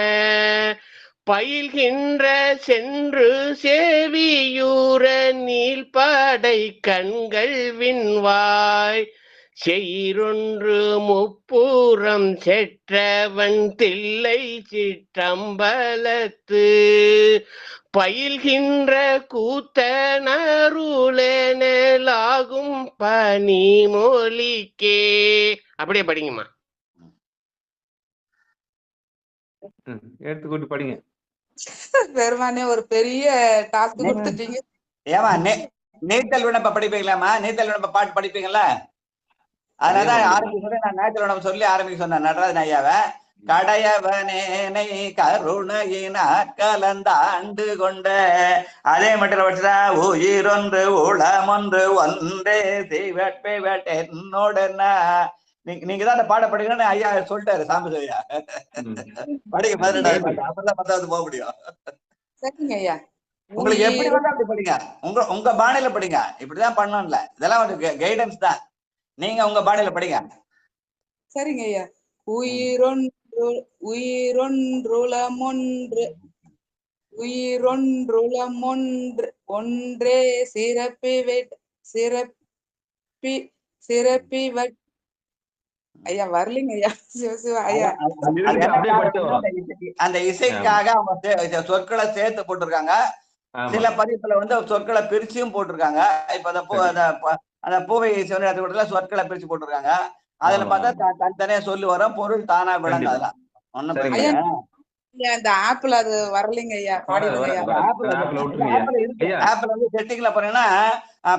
பயில்கின்ற சென்று சேவியூர நீள்படை கண்கள் விண்வாய் செயிரொன்று முப்புறம் செற்றவன் தில்லை சிற்றம்பலத்து பயில்கின்ற கூத்தனருளெனலாகும் பனிமொழிக்கே. அப்படியே படிங்கம்மா. எடுத்துக்கொண்டு படிங்க. பெருமானே ஒரு பெரிய டாஸ்க் கொடுத்துட்டீங்க. ஏமா நீத்தல் விண்ணப்ப படிப்பீங்களாமா? நீத்தல் விண்ணப்ப பாட்டு படிப்பீங்களா? அதனாலதான் ஆரம்பிச்சு நான் நீத்தல் விண்ணப்பம் சொல்லி ஆரம்பிக்க சொன்னேன் நடராஜன் ஐயாவை. கடையவனேனை கருணையின கலந்தாண்டு கொண்ட அதே மட்டும் வச்சுதா உயிரொன்று உளமொன்று ஒன்றே என்னோட நீங்க தான் அந்த பாட படிக்கணும்னு ஐயா சொல்லிட்டாரு சாமி ஐயா. படிக்க 12வது பாட்டு, அப்பதான் 10வது போக முடியும். சரிங்க ஐயா. உங்களுக்கு எப்படி வந்து அப்படி படிங்க, உங்க பாணியில படிங்க. இப்படிதான் பண்ணணும்ல, இதெல்லாம் ஒரு கைடன்ஸ் தான். நீங்க உங்க பாணியில படிங்க. சரிங்க ஐயா. உயிரொன்றுளமொன்று ஒன்றே சிறப்பி ஐயா வரலீங்க ஐயா. ஐயா அந்த இசைக்காக அவங்க சொற்களை சேர்த்து போட்டிருக்காங்க. சில பதிப்புல வந்து சொற்களை பிரிச்சும் போட்டிருக்காங்க. இப்ப அந்த பூவை சொற்களை பிரிச்சு போட்டிருக்காங்க. அதுல பார்த்தா தனித்தனியா சொல்லி வரும், பொருள் தானா விளங்க. அதெல்லாம் ஒண்ணும் அந்த ஆப்ல அது வரலீங்க ஐயா. ஆப்ல வந்து செட்டிங்ல போனீங்கன்னா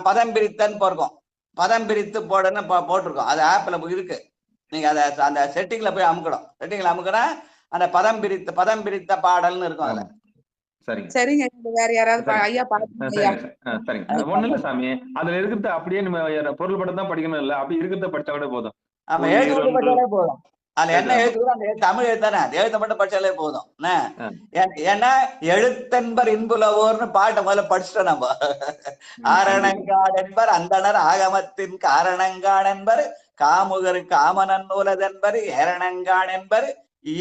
பதம் பிரித்தன்னு போயிருக்கும், பதம் பிரித்து போடுன்னு போட்டிருக்கோம். அது ஆப்ல இருக்கு. நீங்க அதை அந்த செட்டிங்ல போய் அமுக்கணும். செட்டிங்ல அமுக்கினா அந்த பதம் பிரித்த பாடல்னு இருக்கும். அதுல சரிங்க. வேற யாராவது ஐயா பாருங்க. ஒண்ணு இல்ல சாமி, அதுல இருக்கிறத அப்படியே நம்ம பொருள் படம் தான் படிக்கணும் இல்ல, அப்படி இருக்கிறத படிச்சா கூட போதும். ஆமா, எழுத்து படிச்சாலே போதும். அதுல என்ன எழுத்துக்கிறோம் அந்த தமிழ் எழுத்தானே, அந்த எழுத்தை மட்டும் படிச்சாலே போதும். ஏன்னா எழுத்தென்பர் இன்புலவோர்னு பாட்டை முதல்ல படிச்சுட்டோம் நம்ம. ஆரணங்காடு என்பர் அந்தனர் ஆகமத்தின் காரணங்காடு என்பர் காமுகரு காமனன் நூலதென்பர் ஏரணங்காடு என்பர்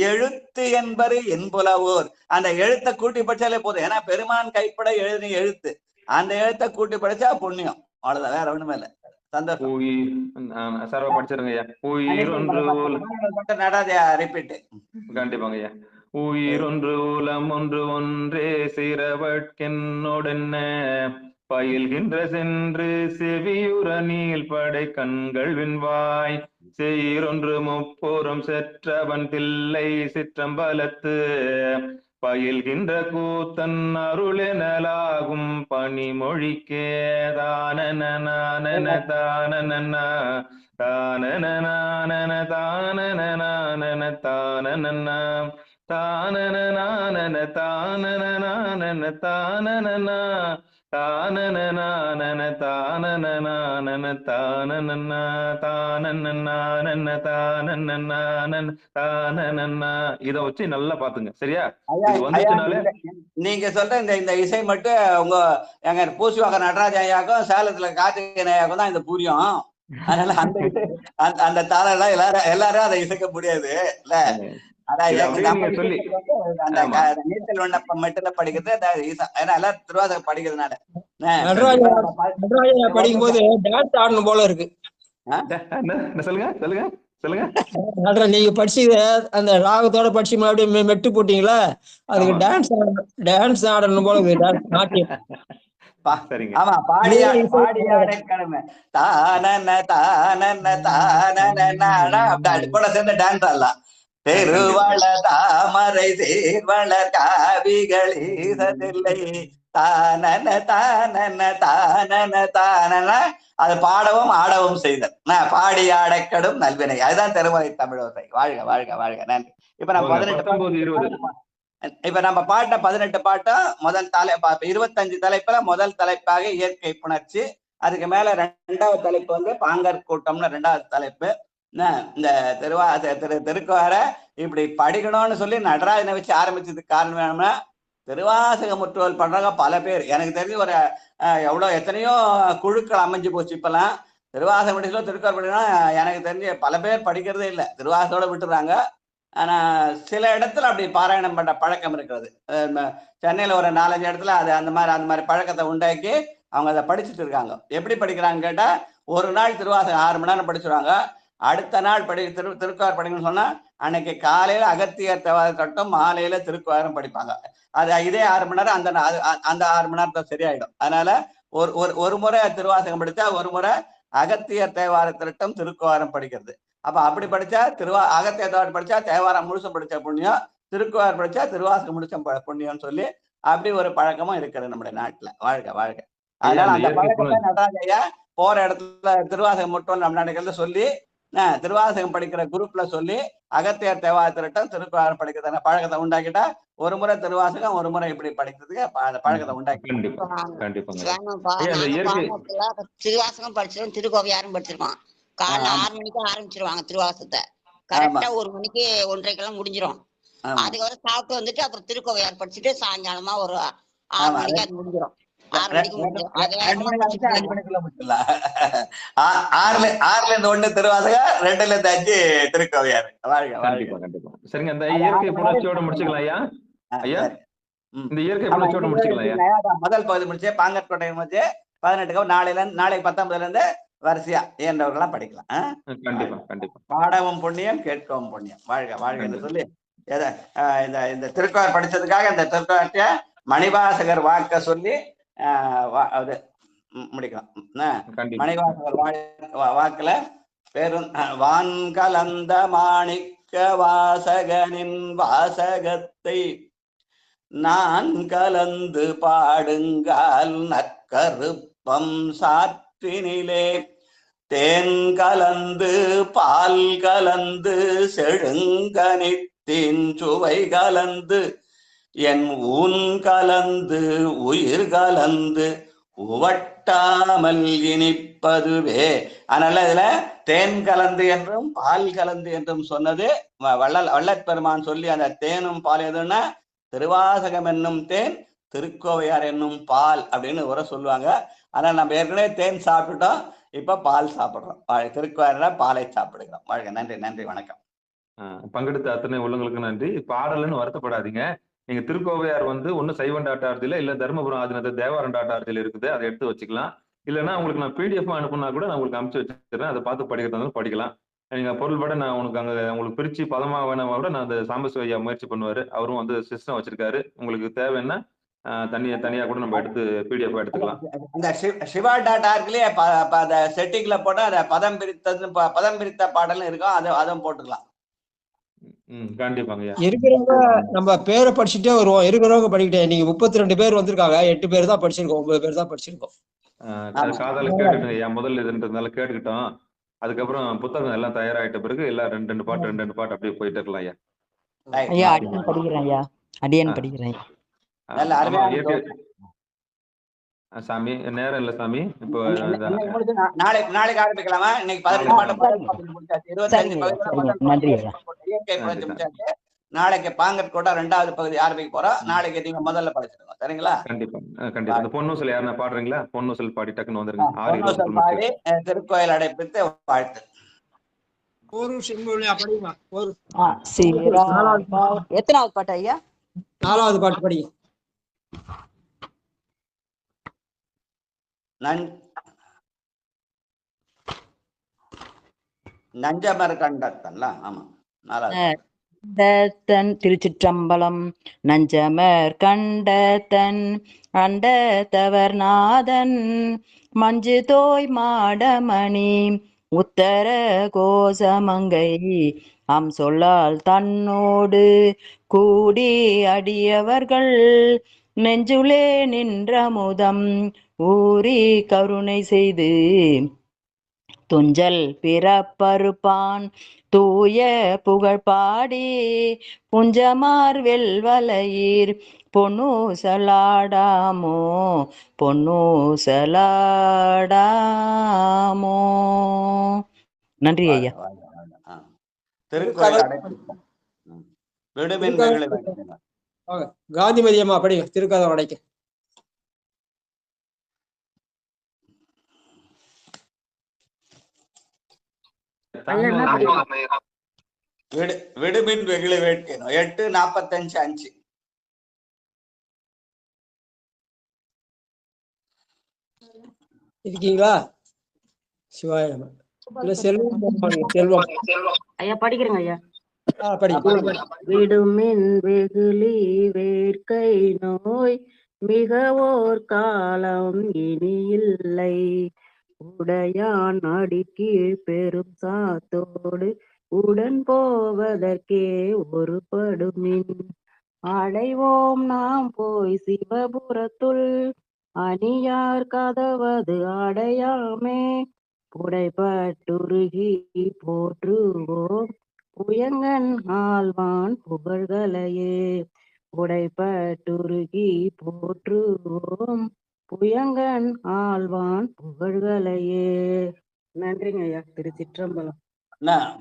எழுத்து என்பரு என்புலவோர். அந்த எழுத்தை கூட்டி படிச்சாலே போதும். ஏன்னா பெருமான் கைப்பட எழுதின எழுத்து, அந்த எழுத்தை கூட்டி படிச்சா புண்ணியம். அவ்வளவுதான், வேற ஒண்ணுமே இல்ல. சந்தோஷம். கண்டிப்பாங்க ஐயா. உயிரொன்று உலம் ஒன்று ஒன்றே சிறவட்கென்னோடென்ன பயில்கின்ற சென்று செவியுற நீள்படை கண்கள் விண்வாய் செயிரொன்று முப்புறம் செற்றவன் தில்லை சிற்றம்பலத்து பயில்கின்ற கூத்தன் அருளெனலாகும் பனிமொழிக்கே. தானன தானன தானன தானன தானன தானன தானன தானன தானன தானன இத வச்சு நல்லா பாத்துங்க. சரியா? நீங்க சொல்ற இந்த இசை மட்டும் உங்க எங்க பூசிவாக நடராஜ ஐயாக்கும் சேலத்துல கார்த்திகேயன் ஐயாக்கும் தான் இந்த புரியும். அதனால அந்த தாளம் எல்லாம் எல்லாரும் அதை இசைக்க முடியாது இல்ல. நீச்சல் விண்ணப்பம் மட்டும் படிக்கிறது எல்லாம் திருவாசகம் படிக்கிறதுனால படிக்கும் போது டான்ஸ் ஆடணும் போல இருக்கு. நீங்க படிச்சு அந்த ராகத்தோட படிச்சு அப்படியே மெட்டு போட்டீங்களா, அதுக்கு டான்ஸ் ஆடணும் போல இருக்கு. நாட்டியம். ஆமா, பாடியாடக்கடமை தானன தானன தானன கூட சேர்ந்து டான்ஸ் ஆடலாம். பெருவள தாமரை சேர்வளர் காவிகள் ஈசதில்லை தானன தானன தானன தானன அது பாடவும் ஆடவும் செய்தல் பாடி ஆடக்கடும் நல்வினை. அதுதான் திருமலை தமிழோசை. வாழ்க வாழ்க வாழ்க. நன்றி. இப்ப நம்ம 18 பாட்டும் முதல் 25 தலைப்புல முதல் தலைப்பாக இயற்கை புணர்ச்சி, அதுக்கு மேல 2வது தலைப்பு வந்து பாங்கர் கூட்டம்னு 2வது தலைப்பு, இந்த திருக்குவார இப்படி படிக்கணும்னு சொல்லி நடராஜனை வச்சு ஆரம்பிச்சதுக்கு காரணம் வேணும்னா திருவாசக முற்றுவல் பண்றவங்க பல பேர். எனக்கு தெரிஞ்சு ஒரு எத்தனையோ குழுக்கள் அமைஞ்சு போச்சு. இப்பெல்லாம் திருவாசகம் படிக்கலாம் திருக்குவார் படிக்கணும் எனக்கு தெரிஞ்சு பல பேர் படிக்கிறதே இல்லை, திருவாசகோட விட்டுறாங்க. ஆனா சில இடத்துல அப்படி பாராயணம் பண்ற பழக்கம் இருக்கிறது. சென்னையில ஒரு 4-5 இடத்துல அது அந்த மாதிரி பழக்கத்தை உண்டாக்கி அவங்க அதை படிச்சுட்டு இருக்காங்க. எப்படி படிக்கிறாங்க கேட்டா, ஒரு நாள் திருவாசகம் 6 மணி நேரம் படிச்சுருவாங்க. அடுத்த நாள் திருக்குவார் படிக்கணும்னு சொன்னா அன்னைக்கு காலையில அகத்தியர் தேவாரம், மாலையில திருக்குவாரம் படிப்பாங்க. அது இதே 6 மணி நேரம் அந்த 6 மணி நேரத்தை சரியாயிடும். அதனால ஒரு முறை திருவாசகம் படிச்சா ஒரு முறை அகத்தியர் தேவார திரட்டம் திருக்குவாரம் படிக்கிறது. அப்ப அப்படி படிச்சா அகத்தியர் தேவாரம் படிச்சா தேவாரம் முழுசும் படிச்ச புண்ணியம், திருக்குவார் படிச்சா திருவாசகம் முடிச்ச புண்ணியம்னு சொல்லி அப்படி ஒரு பழக்கமும் இருக்கிறது நம்முடைய நாட்டுல. வாழ்க வாழ்க. அதனால அந்த பழக்கத்தை நடராஜையா போற இடத்துல திருவாசகம் மட்டும் நம்ம நினைக்கிறத சொல்லி திருவாசகம் படிக்கிற குரூப்ல சொல்லி அகத்தியர் தேவார திரட்டம் திருக்குவாரம் படிக்கிறதான பழக்கத்தை உண்டாக்கிட்டா ஒரு முறை திருவாசகம் ஒரு முறை இப்படி படிக்கிறதுக்கு அந்த பழக்கத்தை உண்டாக்கி. திருவாசகம் படிச்சிருவோம், திருக்கோவையாரும் படிச்சிருவான். காலைல 6 மணிக்கு ஆரம்பிச்சிருவாங்க திருவாசகத்தை. கரெக்டா 1 மணிக்கு 1:30 முடிஞ்சிரும். அதுக்கப்புறம் சாப்பிட்டு வந்துட்டு அப்புறம் திருக்கோவையார் படிச்சுட்டு சாயங்காலமா ஒரு 6 மணிக்கு அது முடிஞ்சிடும். 6 மணிக்கு முடிஞ்சிடும். 6-1 திருவாசகம், 2-5 திருக்கோவையார். சரிங்க. அந்த இயற்கை புணர்ச்சியோட முடிச்சுக்கலாம் ஐயா. ஐயா இந்த இயற்கை புணர்ச்சியோட முடிச்சுக்கலாம் ஐயா. முதல் பகுதி முடிச்சு பாங்கற்கோட்டை முடிச்சு 18 நாளை 19 இருந்து வரிசையா இயன்றவர்கள்லாம் படிக்கலாம். கண்டிப்பா கண்டிப்பா. பாடவும் புண்ணியம் கேட்கவும் புண்ணியம். வாழ்க வாழ்க என்று சொல்லி இந்த திருக்குவார் படிச்சதுக்காக இந்த திருக்குவார்ட்ட மணிவாசகர் வாக்க சொல்லி அது முடிக்கலாம். மணிவாசகர் வாக்குல வான் கலந்த மாணிக்க வாசகனின் வாசகத்தை நான் கலந்து பாடுங்கால் நற்கருப்பம் சாற்றினிலே தேன் கலந்து பால் கலந்து செழுங்கனித்தின் சுவை கலந்து என் ஊன் கலந்து உயிர் கலந்து உவட்டாமல் இனிப்பதுவே. அதனால இதுல தேன் கலந்து என்றும் பால் கலந்து என்றும் சொன்னது வள்ளற்பெருமான் சொல்லி அந்த தேனும் பால் எதுன்னா திருவாசகம் என்னும் தேன், திருக்கோவையார் என்னும் பால் அப்படின்னு உரை சொல்லுவாங்க. ஆனா நம்ம ஏற்கனவே தேன் சாப்பிட்டுட்டோம், இப்ப பால் சாப்பிடுறோம். திருக்கோவையார பாலை சாப்பிடுகிறோம். வாழ்க. நன்றி நன்றி வணக்கம். பங்கெடுத்த அத்தனை உள்ளங்களுக்கு நன்றி. பாடல்னு வருத்தப்படாதீங்க. நீங்க திருக்கோவையார் ஒன்னு சைவன்.org இல்ல தர்மபுரம் ஆதினத்தை தேவாரம்.org இருக்குது, அதை எடுத்து வச்சுக்கலாம். இல்லைன்னா உங்களுக்கு நான் பிடிஎஃப் அனுப்புனா கூட நான் உங்களுக்கு அனுப்பிச்சு வச்சிருக்கேன், அதை பார்த்து படிக்கிறதா படிக்கலாம். நீங்க பொருள்பட நான் உங்களுக்கு பிரிச்சு பதமா வேணா கூட நான் அந்த சாம்பசிவ ஐயா முயற்சி பண்ணுவாரு. அவரும் சிஸ்டம் வச்சிருக்காரு. உங்களுக்கு தேவைன்னா தனியா கூட நம்ம எடுத்து பிடிஎஃப் எடுத்துக்கலாம். இந்த சிவா.orgலயே செட்டிங்ல போட்டா அதை பதம் பிரித்த பாடல் இருக்கும், அதுவும் போட்டுக்கலாம். கண்டிப்பாங்க. இருக்கிறவங்க நம்ம பேரை படிச்சுட்டே வருவோம். இருக்கிறவங்க படிக்கிட்டே நீங்க 32 பேர் வந்திருக்காங்க, 8 பேர் தான் படிச்சிருக்கோம், 9 பேர் தான் படிச்சிருக்கோம். காதால கேட்டுக்கிட்டோம், முதல்ல இதுன்றதுனால கேட்டுக்கிட்டோம். அதுக்கப்புறம் புத்தகம் எல்லாம் தயாராயிட்ட பிறகு எல்லாம் 2 பாட்டு அப்படியே போயிட்டு இருக்கலாம் ஐயா. ஐயா அடியன் படிக்கிறேன் ஐயா, அடியன் படிக்கிறேன். சாமி நேரம் இல்ல சாமி, இப்போ நாளைக்கு ஆரம்பிக்கலாமா? இன்னைக்கு 18 பாட்டு 25 நாளைக்கு பாங்கற்கோட்டை 2வது பகுதி ஆரம்பிக்க போறோம். நாளைக்கு நீங்க முதல்ல படிச்சிருங்க, சரிங்களா? கண்டிப்பா கண்டிப்பா. அந்த பொன்னூசல் யாருன்னா பாடுறீங்களா? பொன்னூசல் பாடி டக்குன்னு வந்துருங்க. பாடி திருக்கோயில் அடைப்பித்து வாழ்த்து. எத்தனாவது பாட்டு ஐயா? 4வது பாட்டு படி. நஞ்சமர் கண்டத்தன்ல. ஆமா, 4வது. திருச்சிற்றம்பலம். நஞ்சமர் கண்டத்தன் அண்டத்தவர் நாதன் மஞ்சு தோய் மாடமணி உத்தர கோசமங்கை சொல்லால் தன்னோடு கூடி அடியவர்கள் நெஞ்சுளே நின்ற முதம் ஊறி கருணை செய்து துஞ்சல் பிறப்பறுப்பான் தூய புகழ் பாடி புஞ்சமார் வெல்வலையீர் பொன்னூசலாடாமோ பொன்னூசலாடாமோ. நன்றி ஐயா. திருக்கோயில் அடைப்பு விடுமின் வெகுளி வேண்டினார். காந்திமதி அம்மா படிங்க திருக்கதம் அடைக்க. விடுமின் வெகுளி வேட்கணும் 8:45 இருக்கீங்களா? சிவாய நம. இல்ல செல்வம் செல்வம் ஐயா படிக்கிறேங்க ஐயா. விடுமின் வெகுளி வேட்கை நோய் மிகவோர் காலம் இனி இல்லை. உடையான் அடிக்கீழ் பெரும் சாத்தோடு உடன் போவதற்கே ஒரு படுமின். அடைவோம் நாம் போய் சிவபுரத்துள் அணியார் கதவது அடையாமே. புடைபட்டுருகி போற்றுவோம் புயங்கன் ஆழ்வான் புகழ்களையே. உடைபட்டுருகி போற்றுவோம் புயங்கன் ஆழ்வான் புகழ்களையே. நன்றிங்க ஐயா. திருச்சிற்றம்பலம்.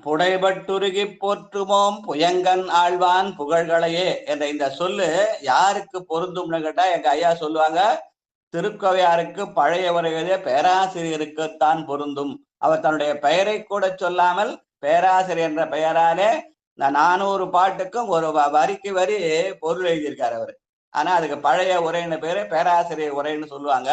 புடைபட்டுருகி போற்றுவோம் புயங்கன் ஆழ்வான் புகழ்களையே என்ற இந்த சொல்லு யாருக்கு பொருந்தும்னு கேட்டா எங்க ஐயா சொல்லுவாங்க, திருக்கோவையாருக்கு பழைய உரைகளே பேராசிரியருக்குத்தான் பொருந்தும். அவர் தன்னுடைய பெயரை கூட சொல்லாமல் பேராசிரியர் என்ற பெயராலே 400 பாட்டுக்கும் ஒரு வரிக்கு வரி பொருள் எழுதியிருக்காரு அவரு. ஆனா அதுக்கு பழைய உரைன்னு பேரு, பேராசிரியர் உரைன்னு சொல்லுவாங்க.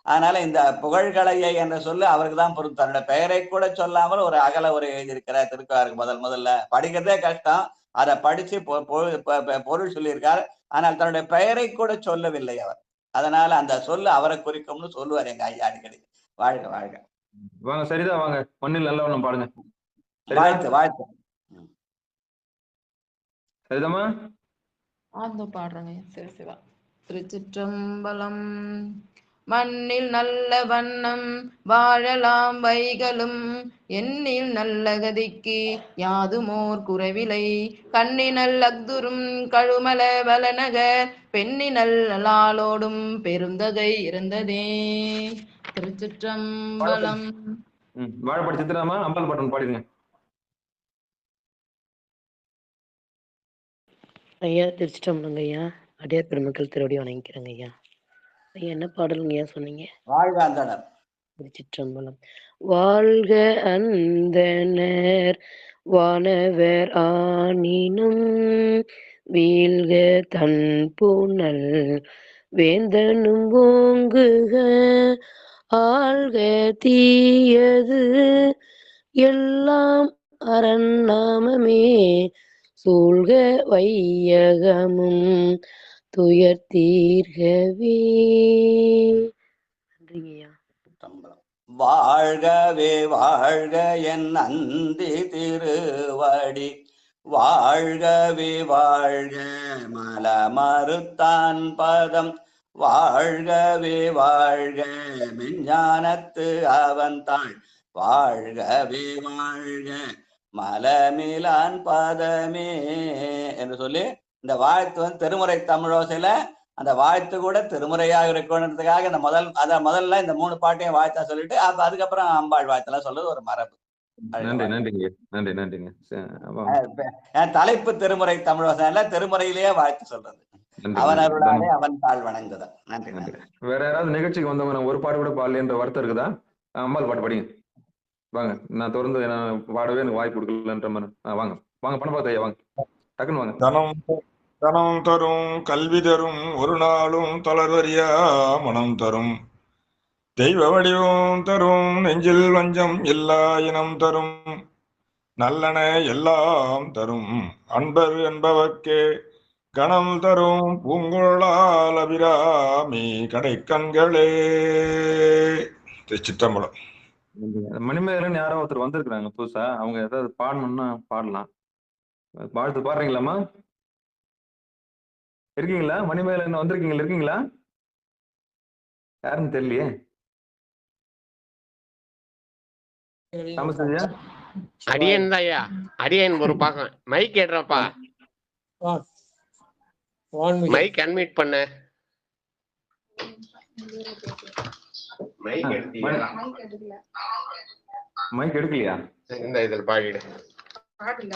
அதனால இந்த புகழ்கலையை என்ற சொல்லு அவருக்கு தான் பொருந்தும். தன்னுடைய பெயரை கூட சொல்லாமல் ஒரு அகல உரை எழுதியிருக்கிறார் திருக்கோவையாருக்கு. முதல்ல படிக்கிறதே கஷ்டம், அதை படிச்சு பொருள் சொல்லியிருக்கார். ஆனால் தன்னுடைய பெயரை கூட சொல்லவில்லை அவர். அதனால அந்த சொல்லு அவரை குறிக்கும்னு சொல்லுவார் எங்க ஐயா அடிக்கடி. வாழ்க வாழ்க. வாங்க சரிதான், வாங்க பொன்னில் நல்ல ஒண்ணு பாடுங்க. வாழ்த்து வாழ்த்து. சரிதாம்மா? பாடுறேங்க. சரி சிவா. திருச்சிற்றம்பலம். மண்ணில் நல்ல வண்ணம் வாழலாம் வைகளும் எண்ணில் நல்ல கதிக்கு யாதுமோர் குறைவிலை. கண்ணினல் அக்துரும் கழுமல வலநகர் பெண்ணினல் லாலோடும் பெருந்தகை இருந்ததே. திருச்சிற்றம்பலம். வாழைப்படி சித்திராமா அம்பாள் பாட்டன் பாடிடுங்க. ஐயா திருச்சிற்றம்பலங்க ஐயா. அடியார் பெருமக்கள் திருவடி வணங்கிக்கிறேங்க ஐயா. ஐயா என்ன பாடலுங்க ஐயா சொன்னீங்க? வாழ்க அந்தனர். திருச்சிற்றம்பலம். வாழ்க அந்தனர் வானவர் ஆனினும் வீழ்க தன் புனல் வேந்தனும் ஓங்குக. ஆழ்க தீயது எல்லாம் அரண்நாமமே சூழ்க வையகமும் துயர் தீர்கவே. நன்றிங்கய்யா. வாழ்கவே வாழ்க என் அந்தி திருவடி. வாழ்கவே வாழ்க மல மறுத்தான் பதம். வாழ்கவே வாழ்க மெஞ்ஞானத்து அவன் தாள். வாழ்கவே வாழ்க மலமிலான் பதமே என்று சொல்லி இந்த வாழ்த்து திருமுறை தமிழோசையில அந்த வாழ்த்து கூட திருமுறையாக இருக்கணுன்றதுக்காக இந்த முதல்ல இந்த 3 பாட்டையும் வாழ்த்தா சொல்லிட்டு அதுக்கப்புறம் அம்பாள் வாழ்த்தெல்லாம் சொல்றது ஒரு மரபு. நன்றிங்க நன்றி நன்றிங்க. தலைப்பு திருமுறை தமிழோசையில திருமுறையிலேயே வாழ்த்து சொல்றது. அவன் அருளாலே அவன் தாழ் வணங்குதல். நன்றி நன்றி. வேற யாராவது நிகழ்ச்சிக்கு வந்தவங்க ஒரு பாடு கூட பாடலன்ற வருத்தம் இருக்குதா? அம்பாள் பாட்டு படிங்க வாங்க. நான் தொடர்ந்து பாடவே எனக்கு வாய்ப்பு கொடுக்கலன்ற மாதிரி. வாங்க வாங்க பணம் பார்த்து ஐயா வாங்க டக்குன்னு வாங்க. தனம் தரும் கல்வி தரும் ஒரு நாளும் தளர்வறியா மனம் தரும் தெய்வ வடிவம் தரும் நெஞ்சில் வஞ்சம் எல்லா இனம் தரும் நல்லன எல்லாம் தரும் அன்பர் என்பவர்க்கே கணம் தரும் பூங்குழலால் அபிராமி கடைக்கண்களே. திருச்சிற்றம்பலம். மணிமேகலன்னு யாரோ ஒருத்தர் வந்திருக்கிறாங்க புதுசா, அவங்க ஏதாவது பாடணும்னா பாடலாம். வாழ்த்து பாடுறீங்களாம்மா? இருக்கீங்களா? மணிமேகலன் வந்திருக்கீங்களா? இருக்கீங்களா? யாருன்னு தெரியலையே. அடியன் தாயா, அடியன் ஒரு பாக்கம் மைக் ஏடுறப்பா. மைக் அன்மியூட் பண்ண. மைக் எடுக்கலையா? இந்த இதில் பாடிடு. வான்மொழி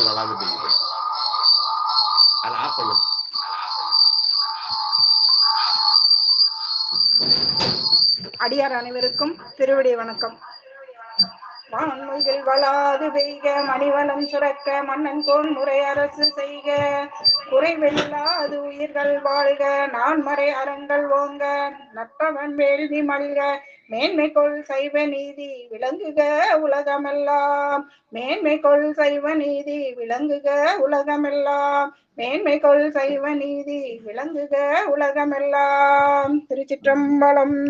வளாக பெய்யுது. அதை ஆஃப் பண்ணு. அடியார் அனைவருக்கும் திருவடி வணக்கம். வான்மொழிகள் வளாது பெய்க, மணிவளம் சுரக்க, மன்னன் கோன் முறை அரசு செய்க, குறைவெல்லாது உயிர்கள் வாழ்க, நான்மறை அறங்கள் ஓங்க, நற்பவன் வேள்வி மல்க, மேன்மைக்குள் சைவ நீதி விளங்குக உலகமெல்லாம், மேன்மைக்குள் சைவ நீதி விளங்குக உலகமெல்லாம், மேன்மைக்குள் சைவ நீதி விளங்குக உலகமெல்லாம். திருச்சிற்றம்பலம்.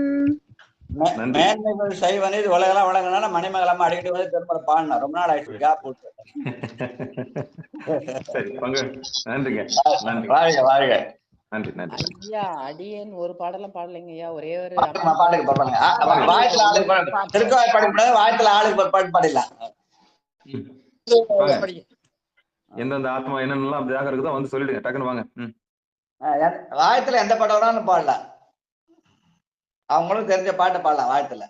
மேன்மைகள் சைவ நீதி உலகெல்லாம் வழங்கினா மணிமங்கலமா அடிக்கடி வந்து திரும்ப பாடணும். ரொம்ப நாள் ஆயிடுச்சு கேப் போட்டு. சரி நன்றிங்க. வாழ்க வாழ்க. நன்றி நன்றி. ஐயா அடியேன் ஒரு பாடலாம் பாடலைங்க ஐயா, ஒரே ஒரு பாடுங்க பாடுங்க. வாயத்துல ஆளுக்கு திருக்கோயில் படிக்கூடாது, வாயத்துல ஆளுக்கு பாட்டு பாடிடலாம். எந்தெந்த ஆத்மா என்னென்னலாம் அப்படியாக இருக்குதோ வந்து சொல்லிடுங்க, டக்குன்னு வாங்க. வாயத்துல எந்த பாட்டு வரான்னு பாடலாம், அவங்களும் தெரிஞ்ச பாட்டை பாடலாம் வாயத்துல.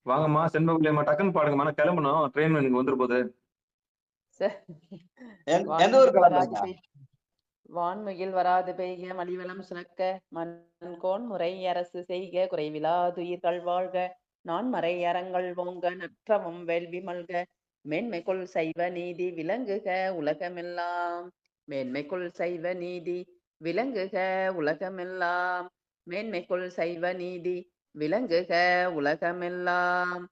வாங்கம்மா செண்பகுலியம்மா, டக்குன்னு பாடுங்கம்மா, நான் கிளம்பணும், ட்ரெயின் எனக்கு வந்துரு போகுது. எந்த ஊர் கிளம்புறீங்க? வான்மையில் வராது பெய்க, மலிவளம் சுரக்க, மன்னன் கோன் முறை அரசு செய்க, குறைவிலாதுயிர்கள் வாழ்க, நான்மறை அறங்கள் ஓங்க, நற்றமும் வேள்வி மல்க, மேன்மைக்குள் சைவ நீதி விளங்குக உலகமெல்லாம், மேன்மைக்குள் சைவ நீதி விளங்குக உலகமெல்லாம், மேன்மைக்குள் சைவ நீதி விளங்குக உலகமெல்லாம்.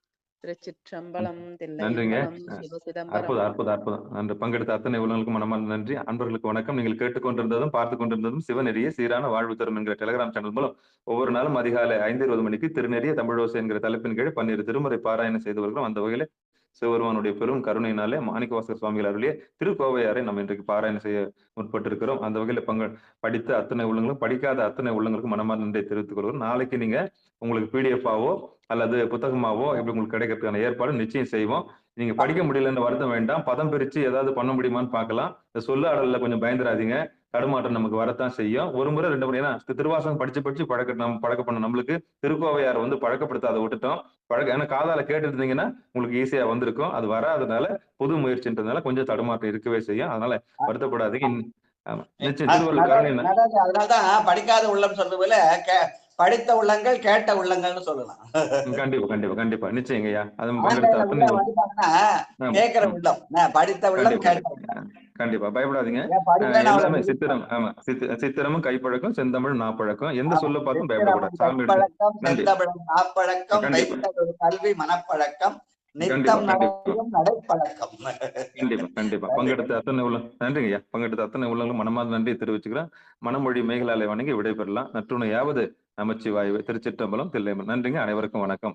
திருச்சிற்றம்பலம். நன்றிங்க. சிவசிதம்பரம். அற்புதம் அற்புதம் அற்புதம். அன்று பங்கெடுத்த அத்தனை உள்ளவங்களுக்கும் மனமார்ந்த நன்றி. அன்பர்களுக்கு வணக்கம். நீங்கள் கேட்டுக்கொண்டிருந்ததும் பார்த்து கொண்டிருந்ததும் சிவநெறிய சீரான வாழ்வு தரும் என்கிற டெலிகிராம் சேனல் மூலம் ஒவ்வொரு நாளும் அதிகாலை 5:20 மணிக்கு திருநெறிய தமிழோசை என்கிற தலைப்பின் கீழ் 12 திருமுறை பாராயணம் செய்து வருகிறோம். அந்த வகையில சிவபெருமானுடைய பெரும் கருணையினாலே மாணிக்கவாசகர் சுவாமிகள் அருளிய திருக்கோவையாரை நம்ம இன்றைக்கு பாராயணம் செய்ய முற்பட்டிருக்கிறோம். அந்த வகையில படித்த அத்தனை உள்ளங்களும் படிக்காத அத்தனை உள்ளங்களுக்கும் மனமார்ந்த நன்றியை தெரிவித்துக் கொள்கிறோம். நாளைக்கு நீங்க உங்களுக்கு PDF-ஆவோ அல்லது புத்தகமாவோ எப்படி உங்களுக்கு கிடைக்கிறதுக்கான ஏற்பாடு நிச்சயம் செய்வோம். நீங்க படிக்க முடியலன்னு வருத்தம் வேண்டாம், பதம் பிரிச்சு ஏதாவது பண்ண முடியுமான்னு பார்க்கலாம். இந்த சொல்ல ஆடல்ல கொஞ்சம் பயந்துராதீங்க, தடுமாற்றம் நமக்கு வரத்தான் செய்யும். ஒரு முறை 2 முறை, ஏன்னா திருவாசகம் படிச்சு பழக்க பண்ண நம்மளுக்கு திருக்கோவையாரை வந்து பழக்கப்படுத்தாத விட்டுட்டோம். ஏன்னா காதால கேட்டு இருந்தீங்கன்னா உங்களுக்கு ஈஸியா வந்திருக்கும். அது வராதனால புது முயற்சின்றதுனால கொஞ்சம் தடுமாற்றம் இருக்கவே செய்யும். அதனால வருத்தப்படாதீங்க. நிச்சயம் திருவள்ளுவர் கருணை. அதனாலதான் படிக்காத உள்ளம் சொல்றதுல படித்த உள்ளங்கள் கேட்ட உள்ளங்கள்னு சொல்லலாம். கண்டிப்பா கண்டிப்பா கண்டிப்பா நிச்சயங்கய்யா. அது கேட்கிற உள்ளம், படித்த உள்ளம் கேட்ட. கண்டிப்பா பயப்படாதீங்க. எல்லாமே சித்திரம். ஆமா சித்திரமும் கைப்பழக்கம், செந்தமிழ் நாப்பழக்கம். எந்த சொல்ல பார்த்தும் பயப்படக்கூடாது. கல்வி மனப்பழக்கம், கண்டிப்பா கண்டிப்பா. பங்கெடுத்த அத்தனை உள்ள நன்றிங்கய்யா. பங்கெடுத்த அத்தனை உள்ளங்களும் மனமார்ந்த நன்றியை தெரிவிச்சுக்கிறேன். மனமொழி மேகலாலை வணங்கி விடைபெறலாம். நற்றுணையாவது நமச்சிவாய்வு. திருச்சிற்றம்பலம், தில்லையம்பலம். நன்றிங்க. அனைவருக்கும் வணக்கம்.